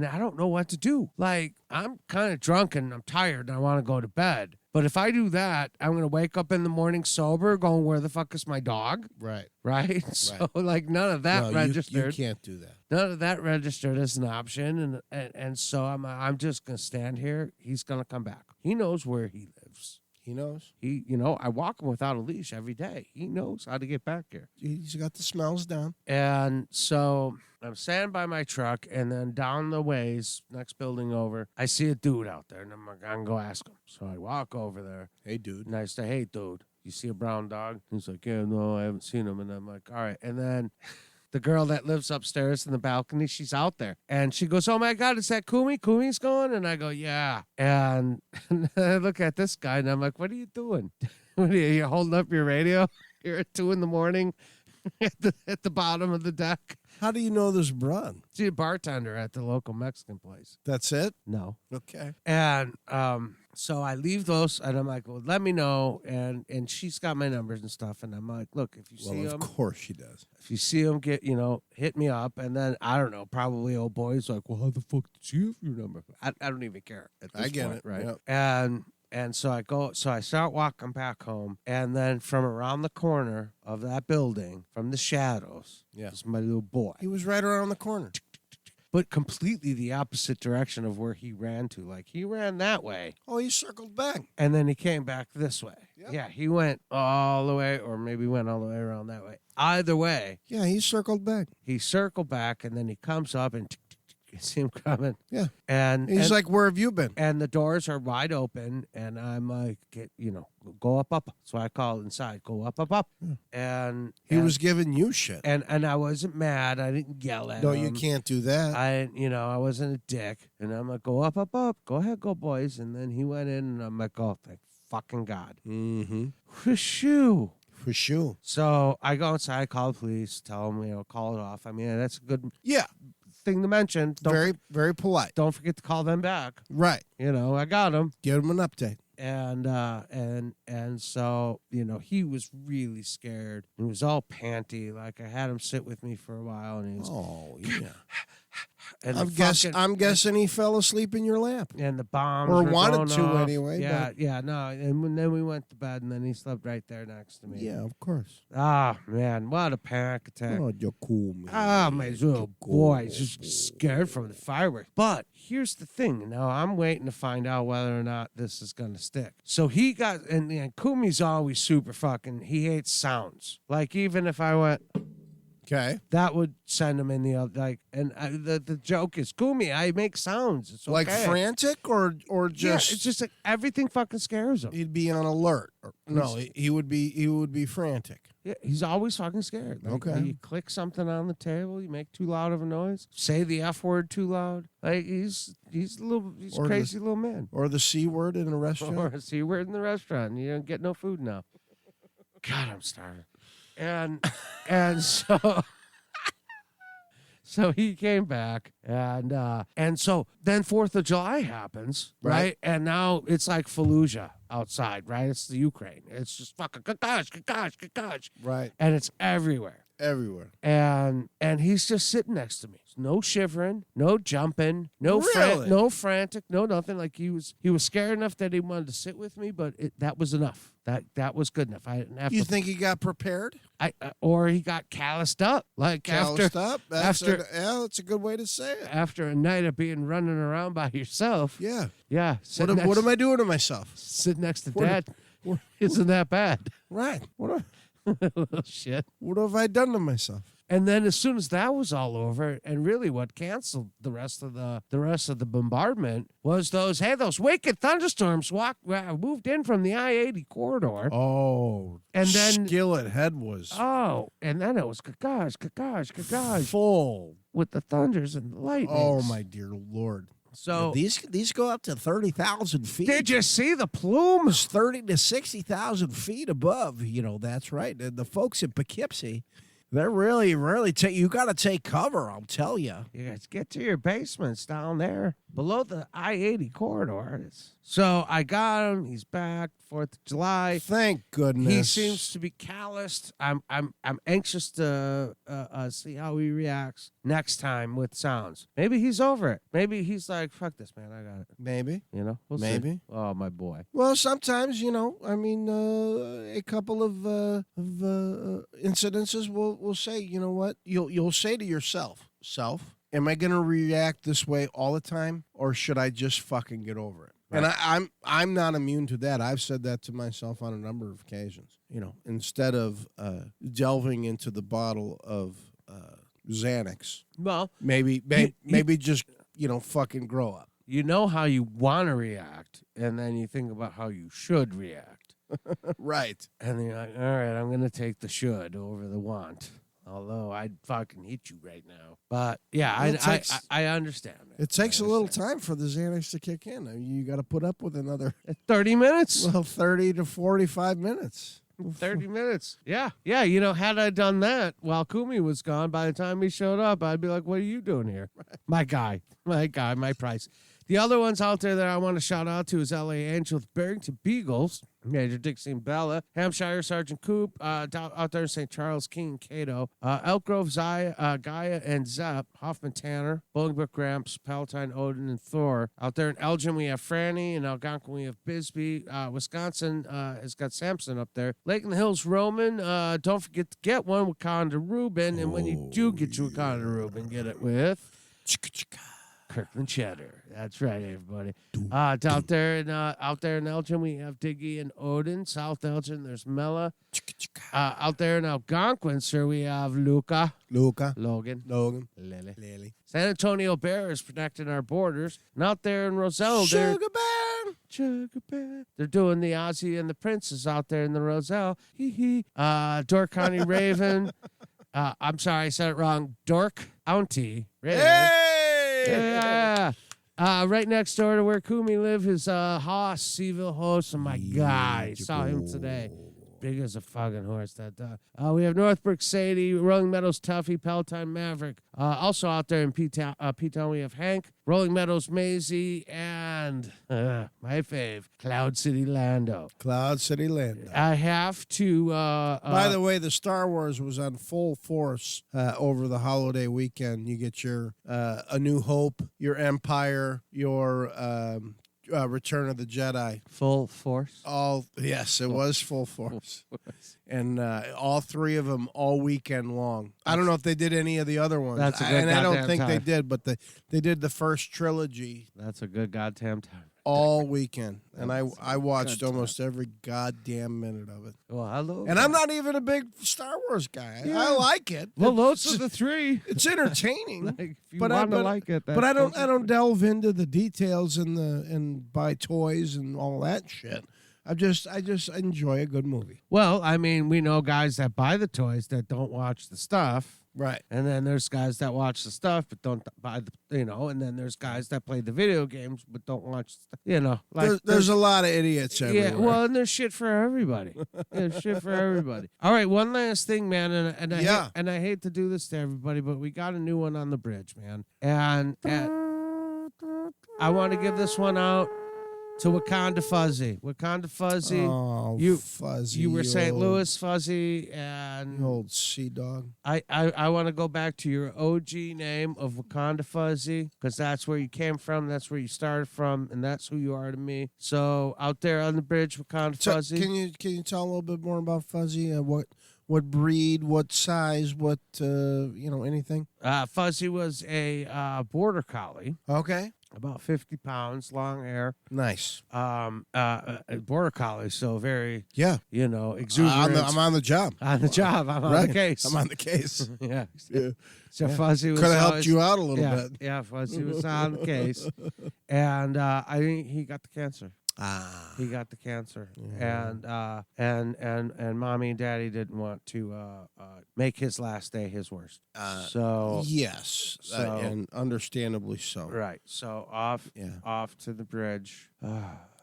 I don't know what to do. Like, I'm kind of drunk and I'm tired and I want to go to bed. But if I do that, I'm gonna wake up in the morning sober, going, "Where the fuck is my dog?" right. Right? So like none of that No, you registered. can't do that. None of that registered as an option, and so I'm just gonna stand here. He's gonna come back. He knows where he lives. He knows. I walk him without a leash every day. He knows how to get back here. He's got the smells down. And so I'm standing by my truck, and then down the ways, next building over, I see a dude out there, and I'm like, I'm going to go ask him. So I walk over there. Hey, dude. And I say, hey, dude, you see a brown dog? He's like, yeah, no, I haven't seen him. And I'm like, all right. And then the girl that lives upstairs in the balcony, she's out there. And she goes, oh, my God, is that Kumi? Kumi's going? And I go, yeah. And I look at this guy, and I'm like, what are you doing? What are you holding up your radio here at 2 a.m. at the bottom of the deck? How do you know this broad? She's a bartender at the local Mexican place. That's it? No. Okay. And so I leave those, and I'm like, well, let me know. And she's got my numbers and stuff. And I'm like, look, if you see Well, of them, course she does. if you see them, hit me up. And then, I don't know, probably old boy's like, well, how the fuck did she have your number? I don't even care at this I get point, it. right? Yep. And so I start walking back home, and then from around the corner of that building, from the shadows, is my little boy. He was right around the corner. But completely the opposite direction of where he ran to. Like, he ran that way, Oh, he circled back. and then he came back this way. Yep. Yeah, he went all the way, or maybe went all the way around that way. Either way, Yeah, he circled back. he circled back, and then he comes up, and you see him coming. Yeah. And He's and, like, where have you been? and the doors are wide open, and I'm like, go up. So I call inside, go up. And He was giving you shit. and I wasn't mad. I didn't yell at No, him. you can't do that. I wasn't a dick. And I'm like, go up. Go ahead, go, boys. And then he went in, and I'm like, oh, thank fucking God. Mm-hmm. Whooshoo. For sure. So I go inside, call the police, tell them, call it off. I mean, that's a good Yeah. thing to mention. Very, very polite. Don't forget to call them back. Right. I got them. Give him an update. And so he was really scared. He was all panty. Like, I had him sit with me for a while, and he was. Oh, yeah. And I'm guessing he fell asleep in your lap. And the bombs Or were wanted going to off. anyway, Yeah, but- yeah, no. And then we went to bed, and then he slept right there next to me. Yeah, of course. Ah, man, what a panic attack. Oh, you're cool, man. Ah, my little cool. boy, just scared from the fireworks. But here's the thing. Now, I'm waiting to find out whether or not this is going to stick. So he got, and Kumi's always super fucking, he hates sounds. Like, even if I went, Okay. that would send him in the other, like, and the joke is, Kumi, I make sounds. It's okay. Like frantic or just Yeah, it's just like everything fucking scares him. he'd be on alert. No, he would be frantic. Yeah, he's always fucking scared. Like, Okay. You click something on the table, you make too loud of a noise, say the F word too loud. Like, he's a Or crazy little man. Or the C word in a restaurant. Or a C word in the restaurant. You don't get no food now. God, I'm starving. And so he came back, and so then 4th of July happens, right? And now it's like Fallujah outside, right? It's the Ukraine. It's just fucking kakash. Right. And it's everywhere. Everywhere. And he's just sitting next to me. No shivering, no jumping, no Really? no frantic, no nothing. Like, he was scared enough that he wanted to sit with me, but that was enough. That was good enough. I didn't have You to. think he got prepared? Or he got calloused up. Like, Calloused up? That's that's a good way to say it. after a night of being running around by yourself. Yeah. Yeah. What am I doing to myself? Sit next to What- Dad. Isn't that bad? Right. What Shit. have I done to myself? And then as soon as that was all over, and really what canceled the rest of the bombardment was those wicked thunderstorms moved in from the I-80 corridor. Oh. And then- Skillet Head was And then it was kakash full. with the thunders and the lightning. Oh my dear Lord. So These go up to 30,000 feet. did you see the plumes? 30 to 60,000 feet above. That's right. And the folks in Poughkeepsie, they're really you got to take cover, I'll tell you. You guys get to your basements down there below the I-80 corridor. So I got him. He's back. 4th of July. Thank goodness. He seems to be calloused. I'm anxious to see how he reacts next time with sounds. Maybe he's over it. Maybe he's like, fuck this, man. I got it. Maybe. We'll Maybe. see. Oh, my boy. Well, sometimes, a couple of incidences will say, you know what? You'll say to yourself, am I going to react this way all the time, or should I just fucking get over it? And I'm not immune to that. I've said that to myself on a number of occasions. Instead of delving into the bottle of Xanax, Well, maybe just fucking grow up. You know how you want to react, and then you think about how you should react. Right. And then you're like, all right, I'm going to take the should over the want. Although I'd fucking hit you right now. But, yeah, I understand. It takes a little time for the Xanax to kick in. I mean, you got to put up with another 30 minutes? Well, 30 to 45 minutes. 30 minutes. Yeah. Yeah, had I done that while Kumi was gone, by the time he showed up, I'd be like, what are you doing here? My guy, my price. The other ones out there that I want to shout out to is LA Angels, Barrington Beagles, Major Dixie and Bella, Hampshire Sergeant Coop, out there in St. Charles, King and Cato, Elk Grove, Gaia and Zepp, Hoffman Tanner, Bolingbrook Gramps, Palatine, Odin, and Thor. Out there in Elgin, we have Franny, and Algonquin, we have Bisbee. Wisconsin has got Sampson up there. Lake in the Hills, Roman. Don't forget to get one with Wakanda Reuben, and when you do get your Wakanda Reuben, get it with Kirkland Cheddar. That's right, everybody. Out there in Elgin, we have Diggy and Odin. South Elgin, there's Mella. Out there in Algonquin, sir, we have Luca, Logan, Lily. San Antonio Bear is protecting our borders. And out there in Roselle, Sugar Bear. They're doing the Ozzy and the Princess out there in the Roselle. Dork County Raven. I'm sorry, I said it wrong. Dork County Raven. Hey! Yeah. Right next door to where Kumi live is Haas, Seville Host, and my guy. Saw him today. Big as a fucking horse, that dog. We have Northbrook Sadie, Rolling Meadows Tuffy, Palatine Maverick. Also out there in P-Town, we have Hank, Rolling Meadows Maisie, and my fave, Cloud City Lando. I have to... By the way, the Star Wars was on full force over the holiday weekend. You get your A New Hope, your Empire, your... Return of the Jedi. Full force? Yes, it was full force. And all three of them all weekend long. I don't know if they did any of the other ones. That's a good I don't goddamn think time. they did, but they did the first trilogy That's a good goddamn time. all weekend. And I watched almost every goddamn minute of it. Well, hello. And I'm not even a big Star Wars guy. Yeah. I like it. Well, those are the three. It's entertaining. Like, if you but want to like it, but I don't delve into the details and buy toys and all that shit. I just enjoy a good movie. Well, I mean, we know guys that buy the toys that don't watch the stuff. Right. And then there's guys that watch the stuff but don't buy the, and then there's guys that play the video games but don't watch the stuff, like there's a lot of idiots everywhere. Yeah, well, and there's shit for everybody. There's shit for everybody. All right, one last thing, man, and I hate to do this to everybody, but we got a new one on the bridge, man. And I want to give this one out to Wakanda Fuzzy. Wakanda Fuzzy. Oh, Fuzzy. You were St. Louis Fuzzy, and you old sea dog. I want to go back to your OG name of Wakanda Fuzzy, because that's where you came from, that's where you started from, and that's who you are to me. So out there on the bridge, Wakanda Fuzzy. Can you tell a little bit more about Fuzzy? What breed? What size? What anything? Fuzzy was a border collie. Okay. About 50 pounds, long hair. Nice. Border collie, so very, yeah, exuberant. I'm on the job. On the job. I'm on the case. I'm on the case. Yeah. Yeah. So Fuzzy was could have helped you out a little bit. Yeah, Fuzzy was on the case, and I think he got the cancer. He got the cancer, yeah. and mommy and daddy didn't want to make his last day his worst. Yes, and understandably so. Right. So off to the bridge.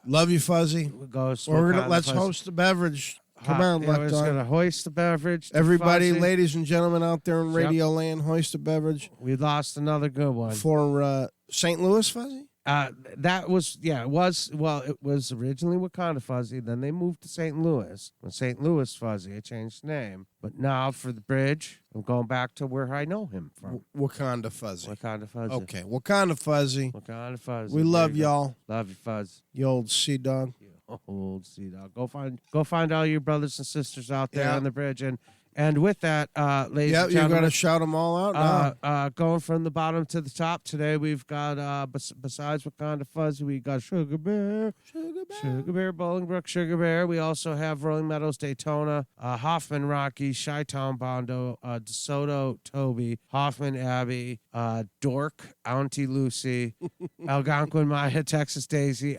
Love you, Fuzzy. Let's host the beverage. Come on, we're just gonna hoist the beverage. Everybody, Fuzzy. Ladies and gentlemen out there in Radio Land, hoist a beverage. We lost another good one For St. Louis Fuzzy? It was originally Wakanda Fuzzy, then they moved to St. Louis. When St. Louis Fuzzy, I changed the name. But now for the bridge, I'm going back to where I know him from. Wakanda Fuzzy. Wakanda Fuzzy. Okay, Wakanda Fuzzy. Wakanda Fuzzy. We love y'all. Love you, Fuzz. You old sea dog. You old sea dog. Go find all your brothers and sisters out there on the bridge, and And with that, ladies Yeah, and you're gentlemen, going to shout them all out now. going from the bottom to the top today, we've got, besides Wakanda Fuzzy, we got Sugar Bear, Bolingbrook, Sugar Bear. We also have Rolling Meadows, Daytona, Hoffman, Rocky, Chi-Town, Bondo, DeSoto, Toby, Hoffman, Abby, Dork, Auntie Lucy, Algonquin, Maya, Texas Daisy,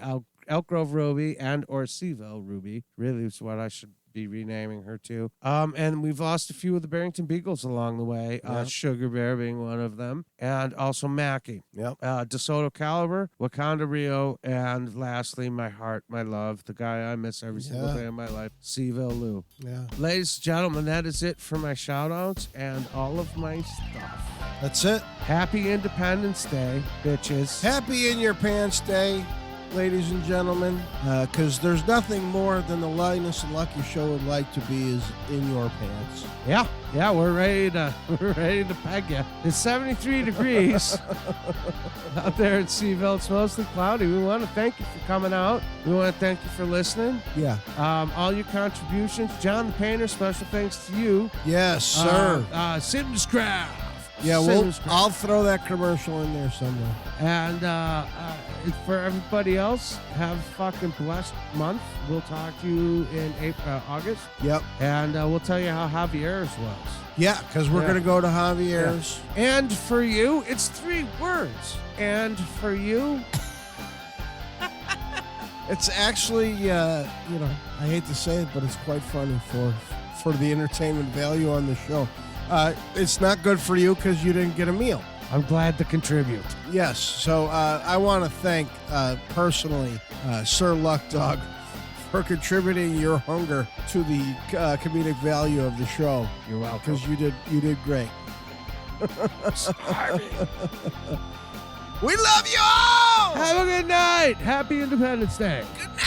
Elk Grove Ruby, and or Seaville Ruby. Really is what I should be renaming her to. And we've lost a few of the Barrington Beagles along the way, Sugar Bear being one of them, and also Mackie. Yep. DeSoto Caliber, Wakanda Rio, and lastly, my heart, my love, the guy I miss every single day of my life, Seaville Lou. Yeah. Ladies and gentlemen, that is it for my shout-outs and all of my stuff. That's it. Happy Independence Day, bitches. Happy In Your Pants Day, ladies and gentlemen, because there's nothing more than the Linus and Lucky show would like to be is in your pants. Yeah, we're ready to peg you. It's 73 degrees out there in Seaville. It's mostly cloudy. We want to thank you for coming out. We want to thank you for listening. Yeah. All your contributions. John the Painter, special thanks to you. Yes, sir. Simscraft. Yeah, I'll throw that commercial in there somewhere. And for everybody else, have a fucking blessed month. We'll talk to you in August. Yep. And we'll tell you how Javier's was. Yeah, because we're going to go to Javier's. Yeah. And for you, it's 3 words. And for you... It's actually, I hate to say it, but it's quite funny for the entertainment value on the show. It's not good for you because you didn't get a meal. I'm glad to contribute. Yes, so I want to thank personally Sir Luck Dog for contributing your hunger to the comedic value of the show. You're welcome. Because you did great. Sorry. We love you all! Have a good night. Happy Independence Day. Good night.